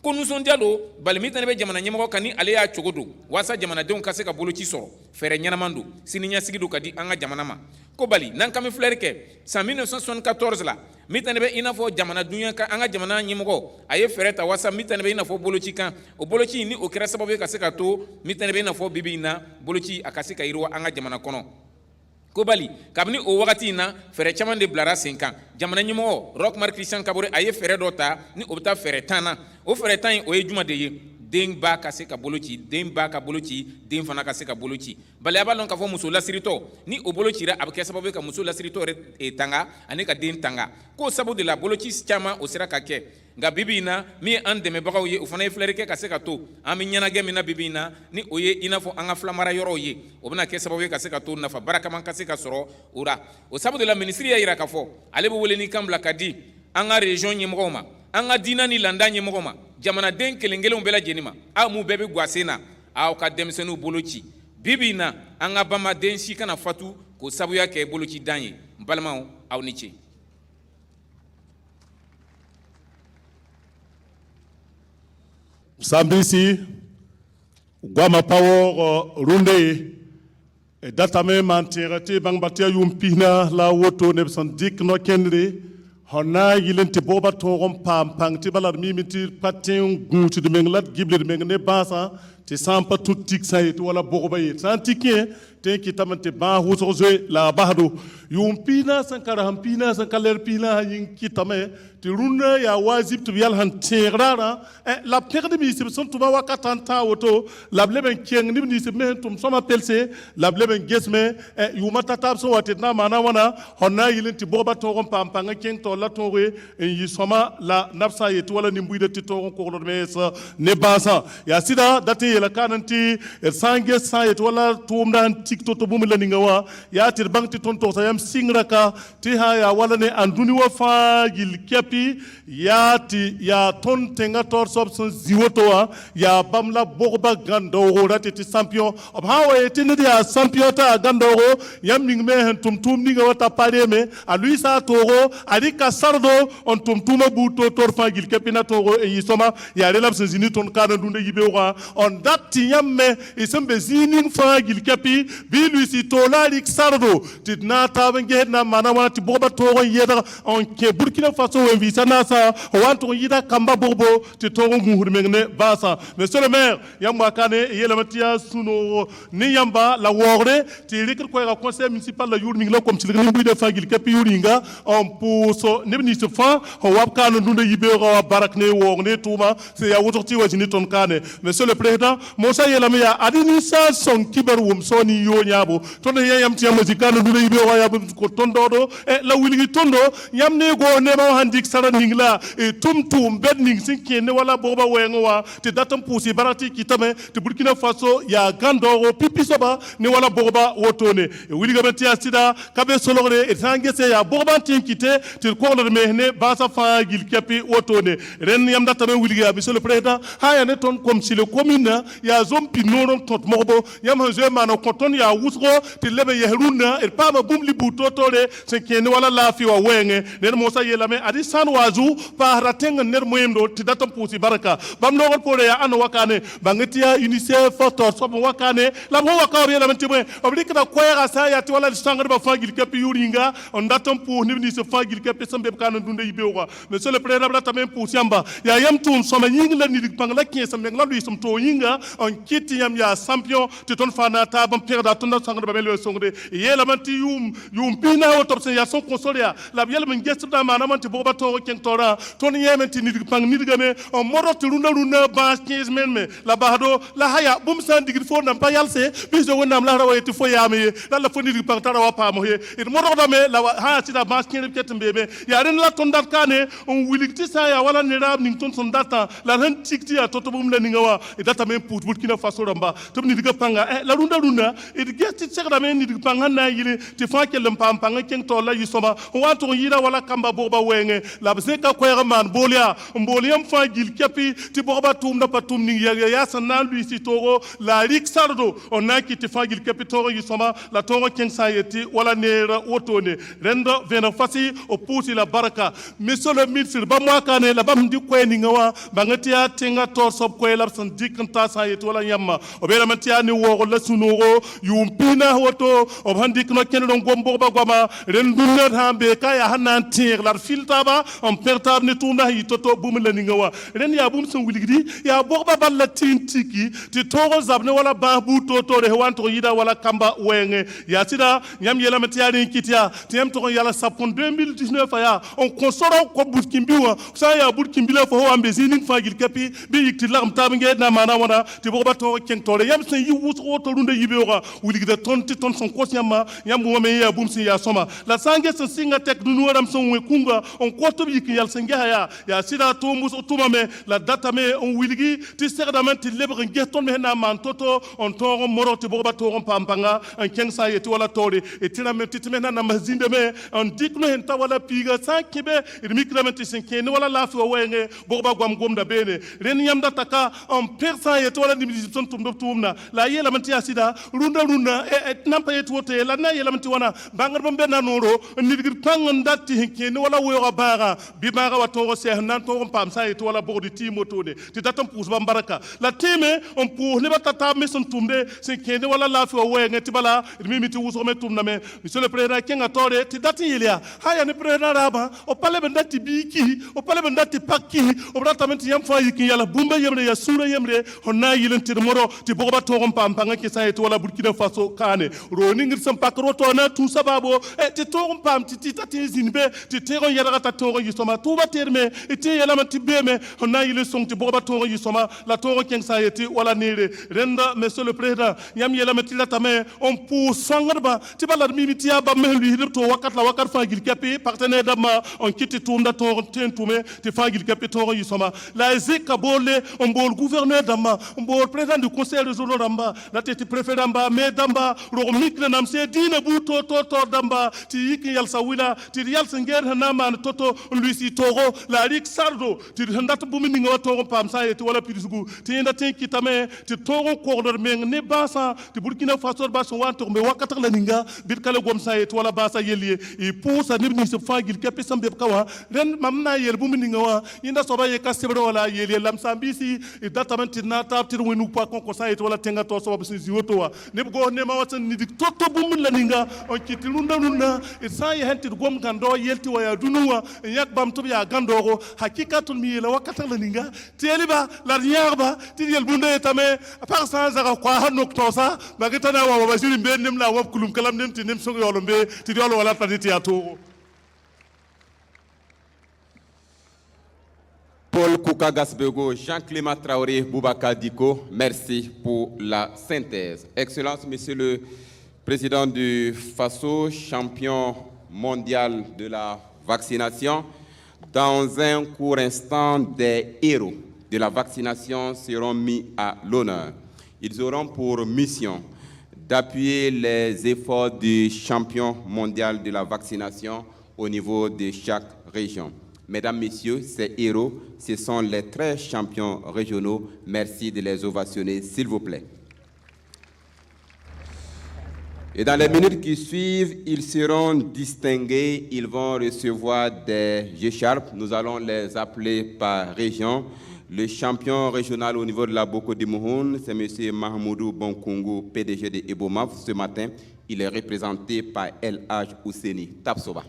ko nusɔndiyalo bali min tɛnɛ bɛ jamana ɲɛmɔgɔ kan ni ale y'a cogo don walasa jamanadenw ka se ka boloci sɔrɔ fɛɛrɛ ɲɛnaman don siniɲɛsigi don ka di an ka jamana ma ko bali n'an kan bɛ filɛri kɛ san 1974 la min tɛnɛ bɛ i n'a fɔ jamana dunya kan an ka jamana ɲɛmɔgɔ a ye fɛɛrɛ ta walasa min tɛnɛ bɛ i n'a fɔ boloci kan o boloci ni o kɛra sababu ye ka se ka to min tɛnɛ bɛ i n'a fɔ bibi in na boloci a ka se ka yiriwa an ka jamana kɔnɔ ko bali kabini o wagati in na fɛɛrɛ caman de bilara sen kan jamana ɲɛmɔgɔ Roch-Marc Christian Kabore a ye fɛɛrɛ dɔ ta ni o bɛ taa fɛɛrɛ 10 na o fɛɛrɛ 10 in o ye juma de ye den ba ka se ka boloci den ba ka boloci den fana ka se ka boloci bali a b'a lɔn k'a fɔ muso lasiritɔ ni o bolocira a bɛ kɛ sababu ye ka muso lasiritɔ yɛrɛ tanga ani ka den tanga k'o sababu de la boloci caman o sera ka kɛ nka bibi in na min ye an dɛmɛbagaw ye o fana ye filɛri kɛ ka se ka to an bɛ ɲɛnajɛ min na bibi in na ni o ye i n'a fɔ an ka filamara yɔrɔw ye o bɛna kɛ sababu ye ka se ka to nafa barakaman ka se ka sɔrɔ o la o sababu de la minisiri y'a yira k'a fɔ ale bɛ wele ni kan bila ka di an ka région ɲɛmɔgɔw ma an ka diinɛ ni landa ɲɛmɔgɔ ma jamanaden kelen kelenw bɛɛ lajɛlen ma aw m'u bɛɛ bɛ guwasen na aw ka denmisɛnninw boloci bibi in na an ka bamaden si kana fatu k'o sabuya kɛ boloci dan ye n balimaw aw ni ce. Sambisi, Guama Power, Runde, Datame Mantirati, Bangbatia Yumpina, La Woto, Nebson Dick no Kennedy, Hona Yilenti Boba Torom Pam, Pangtibala Mimiti, Patin, Gucci de Menglat, Gibli de Mengene Basa, Tisampa Tutik Saït, Wala Borbay, Santiquet, Tenki Tamante Ba, Husose, La Bahado, Yumpina, Sankarahampina, Sankalerpina, Yinkitame, Tiruna ya wazib tu bial han terara la perde mi se son tuba wakatanta woto la bleben keng ni se men tum soma pelse la bleben gesme yuma tatab so watetna mana wana honna yilenti boba to rom pampanga keng to la tore yi soma la nafsa yetu wala ni mbuide ti to ko me sa ne basa ya sida dati la kananti sange sa yetu wala tumda tikto to bumila ningawa ya tir bangti ton to sayam singraka ti ha ya wala ne anduni wa fa gil yati ya ton tenga tor sobson ziwotoa ya bamla borba gandoro rati champion of how it in the champion ta gandoro yaming me tum ninga wata pareme a luisa toro adika sardo on tum buto torfa gil kepina toro e yisoma ya relapse zini ton kana dunde yibewa on that yamme isembe zinin fa gil kepi bi luisi tolalik sardo tidnata bange na manawa ti borba toro yeda on ke Burkina Faso visana sa wanto yida kamba bobo ti tongo nguhur mengne basa monsieur le maire yamba kane yelamatia suno ni yamba la wore ti rikir ko ga conseil municipal la yur mingla comme ci ngam bu de fagil kapi yuringa on pouso nebni se fa wab kane dunde yibe ro barak ne wo ne tuma se ya wotorti wajini ton kane monsieur le président Moussa yelamia adini sa son kiber wum soni yo nyabo ton yam ti yam kane dunde yibe ro ya ko tondodo e la wilgi tondo yamne go ne ma handik sara ningla e tum bed ning sinkene wala boba wengowa te datam pusi barati kitame te Burkina Faso ya gandoro pipi soba ni wala boba wotone e wiliga betia sida kabe solore e sangese ya boba tinkite te ko lo mehne basa fa gil kapi wotone ren yam datame wiliga monsieur le président haya ne ton comme si le commune ya zompi nonon tot morbo yam je mano koton ya wusro te lebe yehruna e pama bumli butotore sinkene wala lafi wa wenge nen Moussa yelame adi wazu pa ratenga ner moyendo ti datam pusi baraka bam no gol pore ya an wakane bangetia UNICEF to so wakane la mo wakawre la mantime oblika da koyra sa ya ti wala sangar ba fagil kapi yuringa on datam pu ni se fagil kapi sambe kana dunde yibewa monsieur le président la tamem pusi yamba ya yam tum so ma ying la ni pang la kin sambe la lui som to yinga on kiti yam ya champion ti ton fana ta bam perda ton sangar ba melo songde ye la manti yum pina o top sen ya son consolia la yel men gestu da manama ti boba to ken tora ton yementi nit pang nit game on morot runa ba 15 men me la bahdo la haya bum san digir fo nam pa yalse biso wonam la rawati fo yame la fo nit pang tara wa pa mo he it morot me la ha sida ba 15 ket mbebe ya ren la ton dat kane on wilikti sa ya wala ni rab ning ton son data la ren tikti ya toto bum la ni ngawa data me pour Burkina Faso ramba to ni diga panga la runda e diga ti sekda men ni diga panga na yile ti fa ke lempa panga ken to la yisoma wa to yira wala kamba boba wenge la bzeka ko man bolia mboliam fa gil kepi ti boba tum na patum ni ya sana lui si toro la rik sardo on a ki ti fa gil kepi toro yisoma la toro ken sayeti wala nera wotone rendo vena fasi o pusi la baraka monsieur le ministre ba mo kane la bam di ko ni ngawa bangati ya tinga tor sob ko la san dikanta sayeti wala yamma o be la mantia ni wo la sunoro yumpina woto o handi no ken don gombo ba goma renduna hambe kaya hanan tir la filta ba on pertab ni tunda hi toto bum la ni ngawa ren ya bum son wiligidi ya bogba balla tintiki ti toro zabne wala babu toto de wanto yida wala kamba wenge ya sida nyam yela mantia ni kitia tem to yala sapon 2019 ya on konsoro ko burkimbiwa sa ya burkimbila fo ambe zinin fagil kapi bi yikti lam tabnge na mana wana ti bogba to ken tore yam sen yi wuto to runde yibewa wiligida tonti ton son kosnyama yam mo me ya bum si ya soma la sange sen singa tek dunu wadam son we kunga on ko to yik yal sen ya sida to mus tuma me la data me on wiligi ti segdament lebre ngeton me na man toto on to moro ti bogba to pampanga en ken sa yeti wala tore e tina me titime na mazinde me on dikno hen ta wala piga sankibe irmikramenti sen ken wala lafi wenge bogba gwam da bene ren yam da taka on persa yeti wala dimdi son tumna la yela manti asida runda e nampa yeti wote la na yela manti wana bangar bombe na noro nidigir tangon datti ken wala woyo baga bi baga wato se nan to pam sa yeti wala bogdi timo tode ti datam pus ba baraka la teme on pour ne batata me son tumde sen ken wala lafi wenge ti bala mi ti wuso me tumna me monsieur le président kenga tore ti datti yelia haya ne président raba o pale ben datti biki o pale ben datti pakki o bratamenti yam fa yiki yala bumba yemre ya sura yemre honna yilenti moro ti bogba to pam panga ke sa yeti wala Burkina Faso kane roni ngir sam pakro to na tu sababo ti to pam ti tati zinbe ti tero yala ta to yisoma tuba terme ti yala man ti beme honna yile song ti bogba to yisoma la to ken sa yeti wala nere renda monsieur le président yam yala mati la tame on pour sangarba ti bala mi ti aba mehlu hirto wakat fa gil kapi partenaire dama on kiti tunda to tentume ti fa gil kapi to yisoma la zeka bole on bol gouverneur dama on bol président du conseil régional damba la teti préfet damba me damba ro mikna nam se dina bu to damba ti yiki yal sawila ti yal senger na man toto luisi togo la rik sardo ti handata bu min ngawa to pam sa yeti wala pirisugu ti nda tin kitame ti togo ko men ne basa ti Burkina Faso ba so wanto me wakata la ninga bit kala gom sa yeti wala basa yeliye e pousa ni se fagil kapi sambe kawa ren mamna yel bu min ngawa inda so ba ye kasebro wala yeliye lam sambisi e datamenti na tap ti wenu pa kon sa yeti wala tenga to so ba si woto wa ne go ne ma watan ni dik toto bu min la ninga o kiti lunda e sa ye henti gom gando yelti wa ya dunuwa yak bam to ya gandoro hakikatul mi la wakata la ninga teliba la yarba ti yel bunda etame par sa za ko hanok to sa magitana wa basiri be nim la wa kulum kalam nim ti nim so yolo be ti yolo wala taniti ya to Paul Koukagasbego, Jean-Clément Traoré, Boubacar Diko, merci pour la synthèse. Excellence, Monsieur le Président du Faso, champion mondial de la vaccination, dans un court instant, des héros de la vaccination seront mis à l'honneur. Ils auront pour mission d'appuyer les efforts du champion mondial de la vaccination au niveau de chaque région. Mesdames, Messieurs, ces héros, ce sont les 13 champions régionaux. Merci de les ovationner, s'il vous plaît. Et dans les minutes qui suivent, ils seront distingués. Ils vont recevoir des écharpes. Nous allons les appeler par région. Le champion régional au niveau de la Boko de Mouhoun, c'est M. Mahmoudou Bonkungu, PDG de Ebomaf. Ce matin, il est représenté par El Haj Ouseni Tapsoba.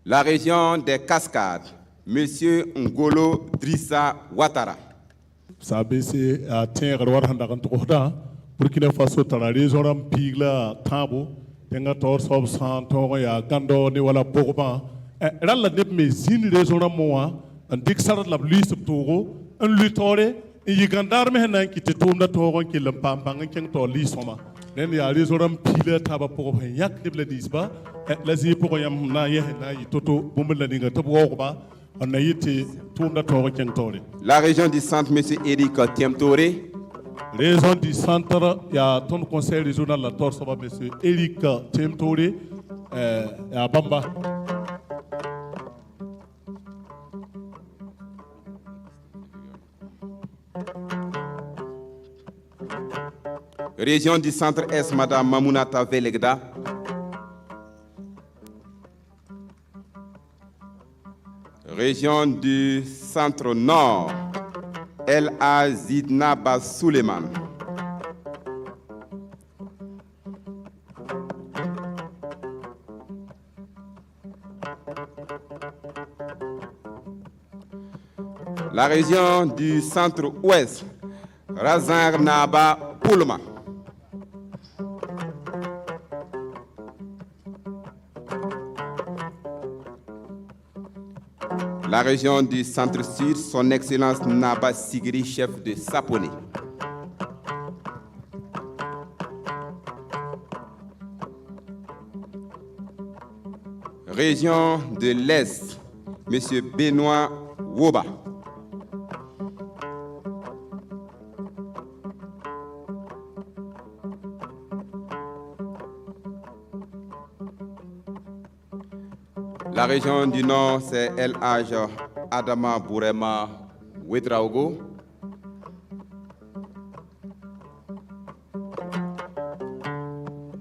La région des Cascades, M. Ngolo Drissa Ouattara. Sabese a terre war handa kan to da Burkina Faso tala rezoram pigla tabo tenga tor sob san to ya gando ni wala pogba ralla ne me zin rezoram moa an diksar la liste togo un lutore e yigandar me hanan ki te tumda togo ki lampam bangen ken to li soma nen ya les oram pile taba pour yak de bladisba la zi pour yam na ye na toto bumla ninga to ba on a yiti tourna to kentore. La région du centre, M. Eric Tiemtoré. Région du centre, il y a ton conseil régional la torse va M. Eric Tiemtoré à Bamba. Région du centre-est, Madame Mamounata Velegda. Région du centre-nord, El Azidnaba Suleiman. La région du centre-ouest, Razar Naba Poulma. La région du centre-sud, son Excellence Naba Sigri, chef de Saponi. Région de l'Est, M. Benoît Woba. La région du Nord, c'est El Haj Adama Bourema Ouedraogo.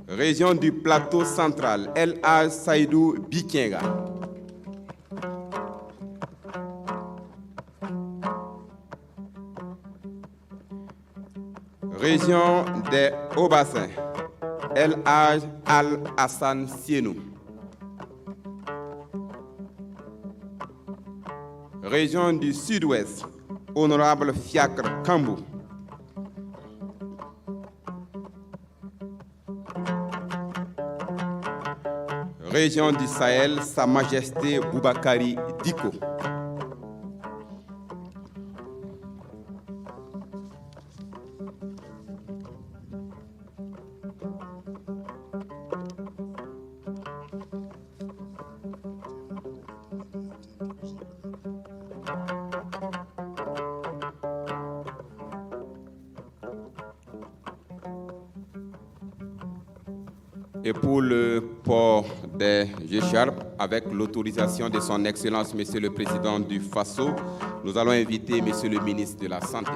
Région du Plateau Central, El Haj Saïdou Bikenga. Région des Hauts-Bassins, El Haj Al Hassan Sienou. Région du Sud-Ouest, Honorable Fiacre Kambou. Région du Sahel, Sa Majesté Boubakari Diko. Et pour le port des écharpes, avec l'autorisation de son Excellence, Monsieur le Président du FASO, nous allons inviter Monsieur le Ministre de la Santé.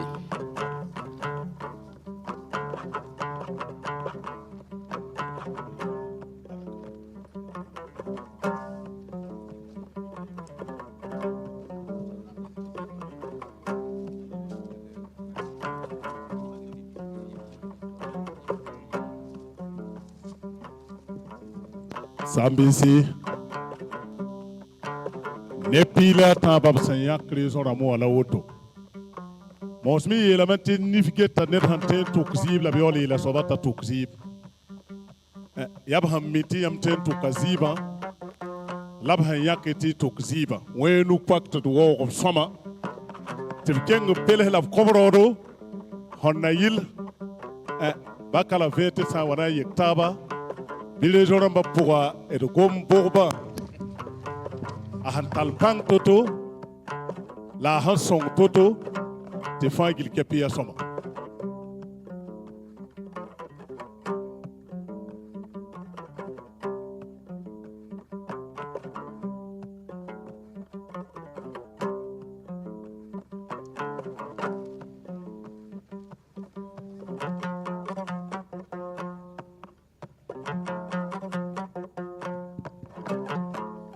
Sambisi Nepila Tabab Sanyak Raison Ramo à la Auto. Mosmi elementi nifigeta net hanten tukzib la bioli la sobata tukzib. Yabham miti yamten tukaziba. Labhan yaketi tukziba. Wenu kwakta duwo of summer. Tifkeng pele la kobroro. Honayil. Bakala vete sa wana yektaba. Bile joramba pourra et de gom bourba a hantal pang toto la hanson toto te fangil kepi a soma.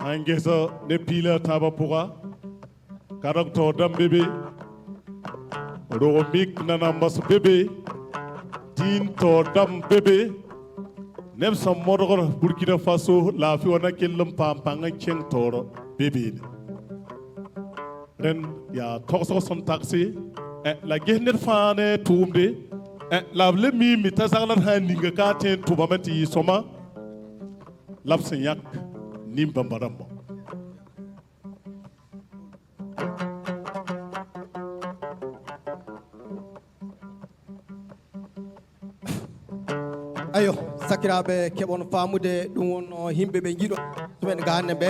Angesa ne pila taba pura karakter dam bébé romik nanambas bébé din to dam bébé nem sam modor Burkina Faso la fi wana kellam pampanga cheng toro bébé ren ya torso son taxi la gehnet fane tumde la le mi tasaglan handinga ka ten tubamati soma lapsen yak Nimbambaramba. ayo sakiraɓe keɓon famude ɗum wonno himɓe ɓe jiiɗo ɗumen ga hannde ɓe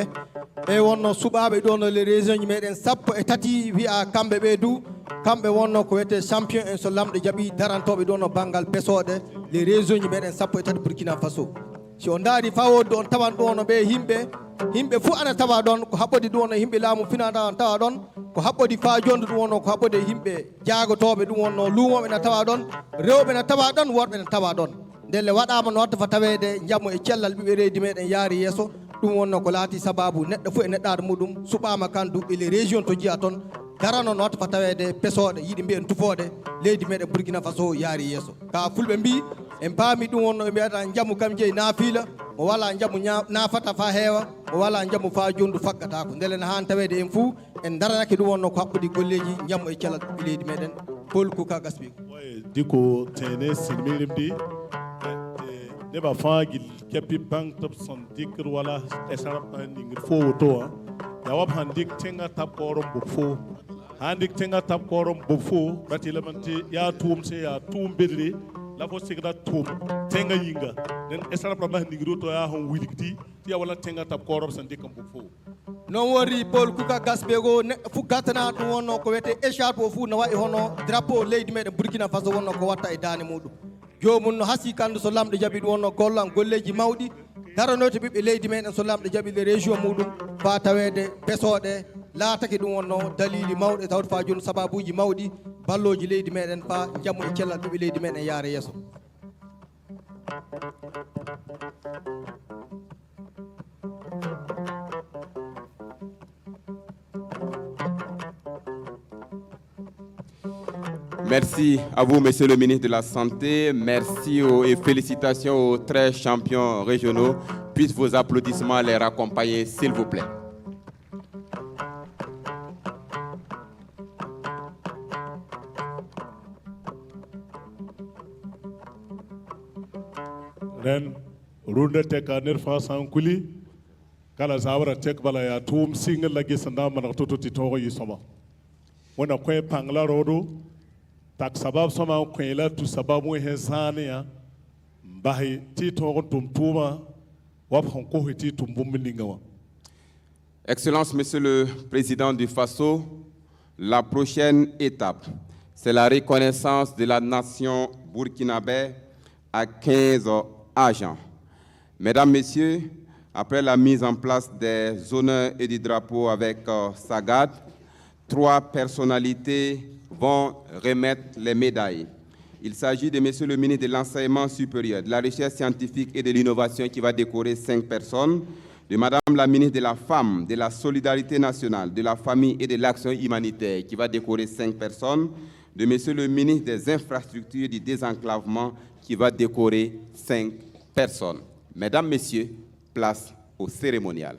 e wonno suɓaɓe ɗo no les région ji meɗen sappo e tati wiya kamɓe ɓe du kamɓe wonno ko wiyete champion en so lamɗo jaaɓi darantoɓe ɗo no banggal pesoɗe les région ji meɗen sappo e tati Burkina Faso si on daari fa wodde on tawan ɗo no ɓe yimɓe fuu ana tawa ɗon ko haɓɓodi ɗum wonno yimɓe laamu finata tawa ɗon ko haɓɓodi fa jonde ɗum wonno ko haɓɓode yimɓe jaagotoɓe ɗum wonno luumoɓe na tawa ɗon rewɓe na tawa ɗon worɓe na tawa ɗon ndelle waɗama no watta fa tawede jammo e cellal ɓiɓe reydi meɗen yaari yesso ɗum wonno ko laati sababu neɗɗo foof e neɗɗaɗo muɗum suɓama kandu ele région to jiya toon darano no watta fa tawede pesoɗe yiiɗi mbiyen tufoɗe leydi meɗen Burkina Faso yaari yesso ka fulɓe mbi en paami ɗum wonno ɓe mbiyata jammu kam jeeyi naafila o wala jammu naafata fa heewa o wala jammu fa jondu faggata ko ndele no han tawede en fuu en daranake ɗum wonno ko haɓɓudi golleji jammu e cellal ɓiɓe leydi meɗen Paul Kuka Gaspé diko tene silmirim di ne ba fagil kepi bank top son dikr wala esarap ningir fo woto jawab handik tenga tap korom bufo handik tenga tap korom bufo rati lamanti ya tum se ya tum bedri la fo sigra tum tenga yinga nen esarap ma ningiro to ya hon wilikti ti wala tenga tap korom san dikam bufo non wori Paul Kuka Gaspé go fu gatana ɗum wonno ko wiyete écharpe o fuu no waɗi hono drapeau leydi meɗen Burkina Faso wonno ko watta e dane muɗum jomum no hasi kandu so lamɗo jaaɓi ɗum wonno gollan golleji mawɗi daranoyto ɓiɓɓe leydi meɗen so lamɗo jaaɓi le région muɗum fa tawede pesoɗe laatake ɗum wonno dalili mawɗe tawde fa joni sababuji mawɗi balloji leydi meɗen fa jammu e cellal ɓiɓɓe leydi meɗen yaara yesso Merci à vous, Monsieur le ministre de la Santé. Merci et félicitations aux 13 champions régionaux. Puissent vos applaudissements les raccompagner, s'il vous plaît. Ren runda teka nerfa sankuli kala zawara tek bala ya tum single lagi sanda mana toto titoro yisoma. Wana kwe pangla rodo tak sabab sama kwela tu sababu hezania mbahi ti toro tumtuma wap honko ti tumbumningawa. Excellence, Monsieur le Président du Faso, la prochaine étape, c'est la reconnaissance de la nation burkinabé à 15 agents. Mesdames, Messieurs, après la mise en place des honneurs et du drapeau avec Sagad, 3 personnalités vont remettre les médailles. Il s'agit de Monsieur le ministre de l'Enseignement supérieur, de la Recherche scientifique et de l'Innovation qui va décorer 5 personnes, de Madame la ministre de la Femme, de la Solidarité nationale, de la Famille et de l'Action humanitaire qui va décorer 5 personnes, de Monsieur le ministre des Infrastructures et du Désenclavement qui va décorer 5 personnes. Mesdames, Messieurs, place au cérémonial.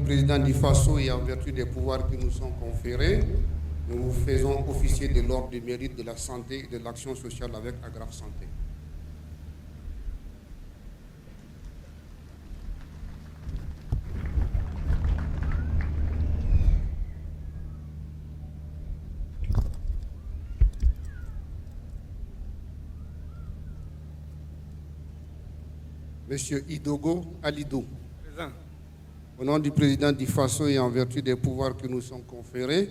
président du Faso et en vertu des pouvoirs qui nous sont conférés, nous vous faisons officier de l'ordre du mérite de la santé et de l'action sociale avec Agraf Santé. Monsieur Idogo Alidou. Présent. Au nom du président du Faso et en vertu des pouvoirs qui nous sont conférés,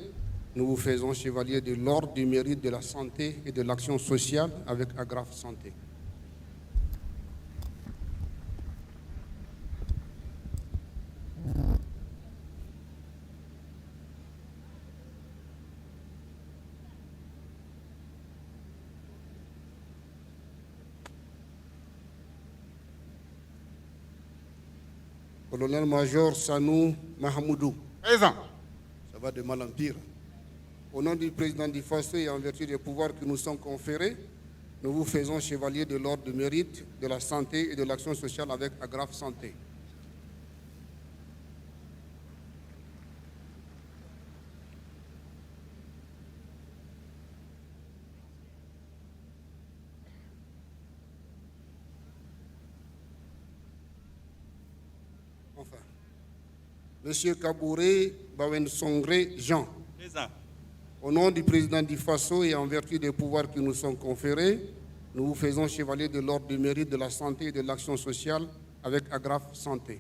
nous vous faisons chevalier de l'ordre du mérite de la santé et de l'action sociale avec Agraf Santé. Colonel-major Sanou Mahamoudou. Présent. Ça va de mal en pire. Au nom du président du Faso et en vertu des pouvoirs qui nous sont conférés, nous vous faisons chevalier de l'ordre du mérite, de la santé et de l'action sociale avec Agraf Santé. Enfin, Monsieur Kabouré Bawensongre Jean. Présent. Au nom du président du Faso et en vertu des pouvoirs qui nous sont conférés, nous vous faisons chevalier de l'ordre du mérite de la santé et de l'action sociale avec Agraf Santé.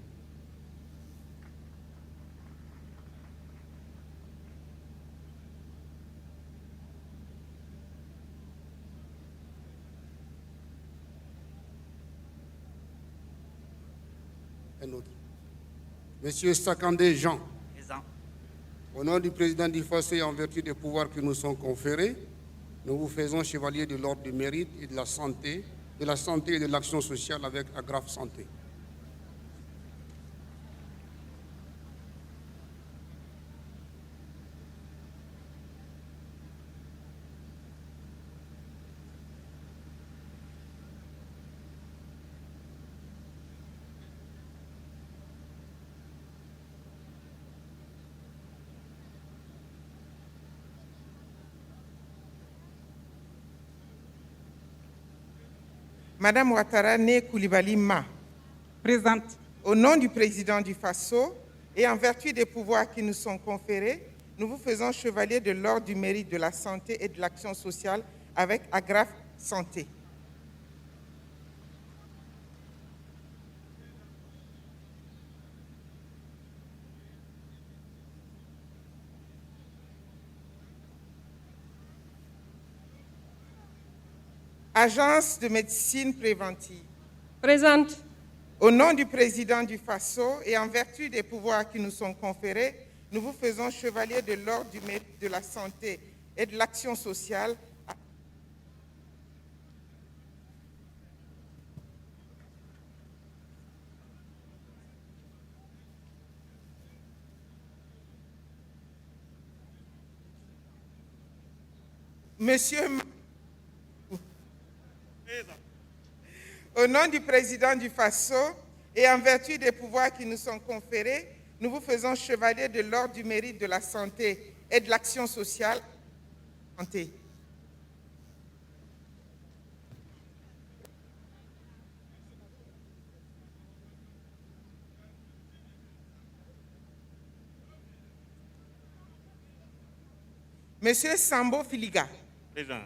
Un autre. Monsieur Sakandé Jean. Présent. Au nom du président du Faso et en vertu des pouvoirs qui nous sont conférés, nous vous faisons chevalier de l'ordre du mérite et de la santé et de l'action sociale avec Agraf Santé. Madame Ouattara Né Koulibaly Ma. Présente. Au nom du président du Faso et en vertu des pouvoirs qui nous sont conférés, nous vous faisons chevalier de l'ordre du mérite de la santé et de l'action sociale avec Agraf Santé. Agence de médecine préventive. Présente. Au nom du président du Faso et en vertu des pouvoirs qui nous sont conférés, nous vous faisons chevalier de l'ordre du mérite de la santé et de l'action sociale. Monsieur Au nom du président du Faso et en vertu des pouvoirs qui nous sont conférés, nous vous faisons chevalier de l'ordre du mérite de la santé et de l'action sociale. Santé. Monsieur Sambo Filiga. Présent.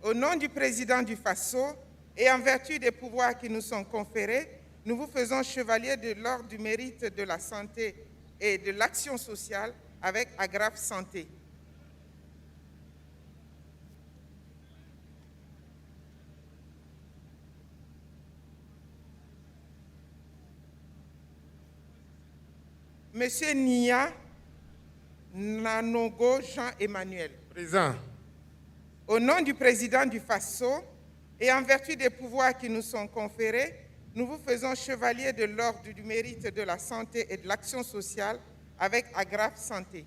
Au nom du président du Faso et en vertu des pouvoirs qui nous sont conférés, nous vous faisons chevalier de l'ordre du mérite de la santé et de l'action sociale avec Agraf Santé. Monsieur Nia Nanogo Jean-Emmanuel. Présent. Au nom du président du Faso et en vertu des pouvoirs qui nous sont conférés, nous vous faisons chevalier de l'ordre du mérite de la santé et de l'action sociale avec Agraf Santé.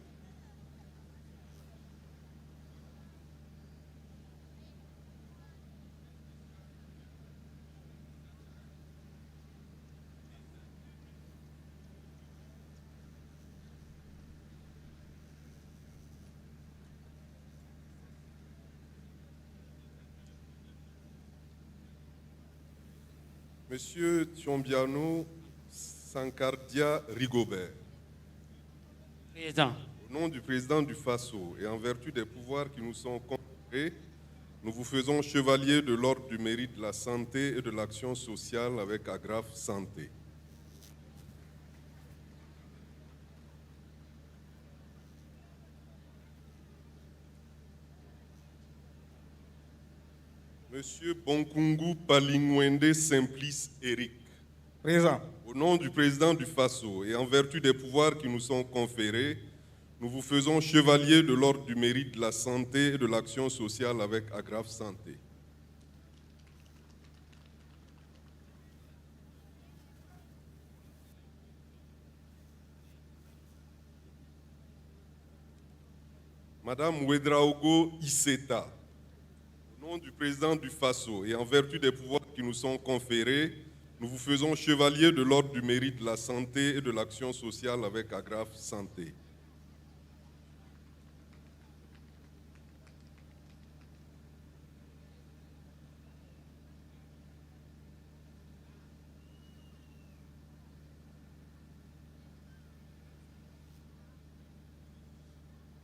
Monsieur Thiombiano Sankardia Rigobert. Président. Au nom du président du Faso et en vertu des pouvoirs qui nous sont conférés, nous vous faisons chevalier de l'ordre du mérite de la santé et de l'action sociale avec Agrafe Santé. Monsieur Bonkungu Palingwende Simplice Eric. Présent. Au nom du président du Faso et en vertu des pouvoirs qui nous sont conférés, nous vous faisons chevalier de l'ordre du mérite de la santé et de l'action sociale avec Agrafe Santé. Madame Ouedraogo Iseta. Au nom du président du Faso et en vertu des pouvoirs qui nous sont conférés, nous vous faisons chevalier de l'ordre du mérite de la santé et de l'action sociale avec Agrafe Santé.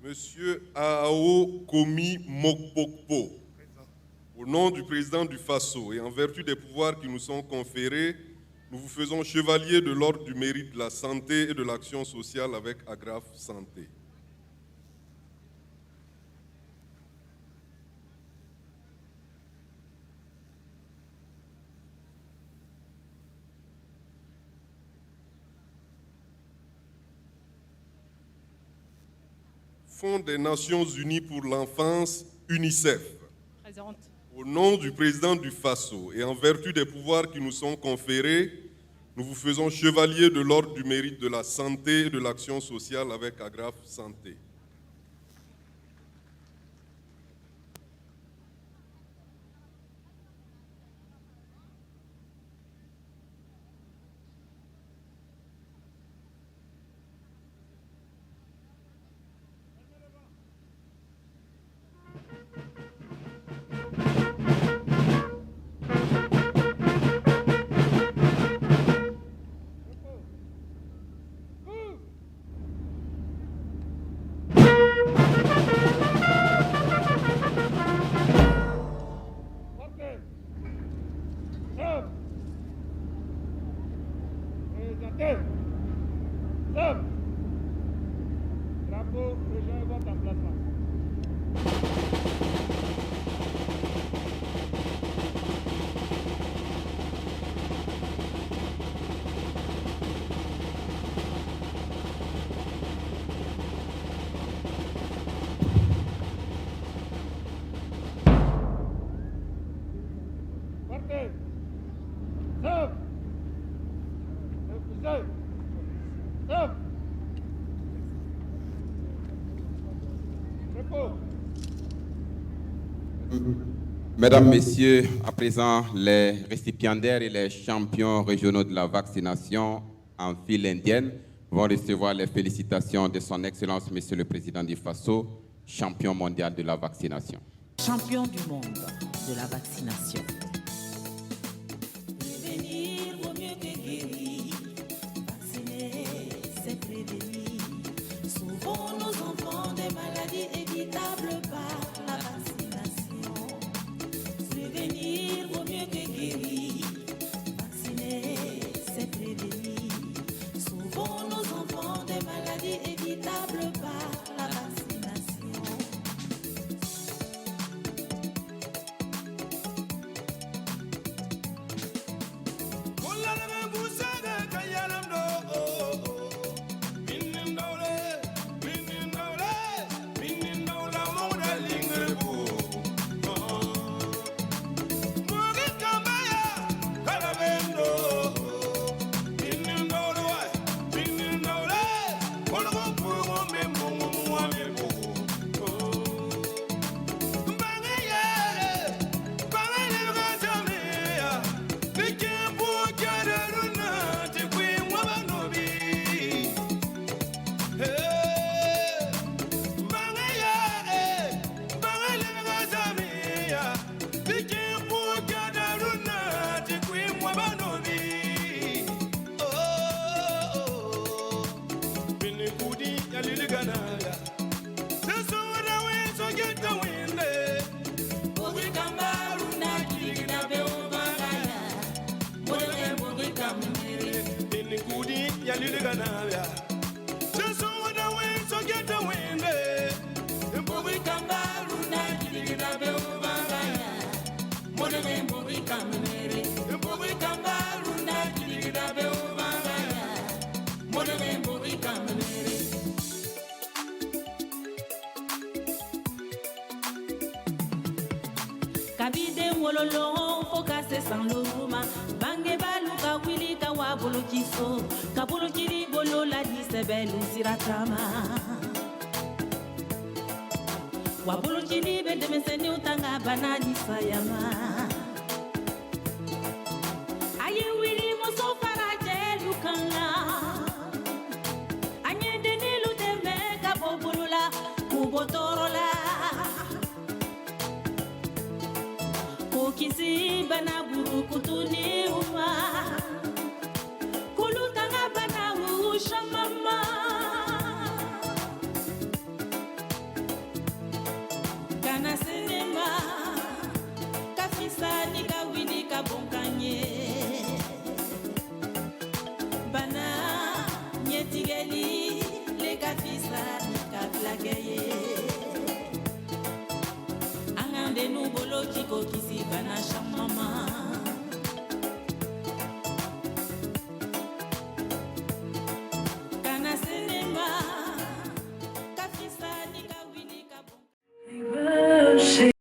Monsieur Aao Komi Mokpokpo. Au nom du président du Faso et en vertu des pouvoirs qui nous sont conférés, nous vous faisons chevalier de l'ordre du mérite de la santé et de l'action sociale avec Agrafe Santé. Fonds des Nations Unies pour l'enfance, UNICEF. Présente. Au nom du président du Faso et en vertu des pouvoirs qui nous sont conférés, nous vous faisons chevalier de l'ordre du mérite de la santé et de l'action sociale avec Agrafe Santé. Mesdames, Messieurs, à présent, les récipiendaires et les champions régionaux de la vaccination en file indienne vont recevoir les félicitations de son Excellence, Monsieur le Président du Faso, champion mondial de la vaccination. Champion du monde de la vaccination. Prévenir vaut mieux que guérir. Vacciner, c'est prévenir. Sauvons nos enfants des maladies évitables par la vaccination. Prévenir vaut mieux que guérir. Vacciner, c'est prévenir. Sauvons nos enfants des maladies évitables par la vaccination. Just with the wind, so get the wind. Mbubi kambaru na kiligida be ubangaya. Moneme mbubi kamere. Mbubi kambaru na kiligida be ubangaya. Moneme mbubi kamere. Kabide wololo foka se sanluma. Bange baluka wili ka wabulu kiso. Kabulu kiri bolo la disebelu siratama. Wabulu chini bende meseni utanga banani sayama. Aye wili moso faraje lukanga. Anye deni luteme kabobulula kubotorola. Kokisi bana buru kutuni uma. Kulutanga bana usha mama. Kana sinema kafisa ni kawini kabonkanye bana nyetigeli le kafisa ni kablageye angande nubolo kiko kisi bana shamama kana sinema kafisa ni kawini kabonkanye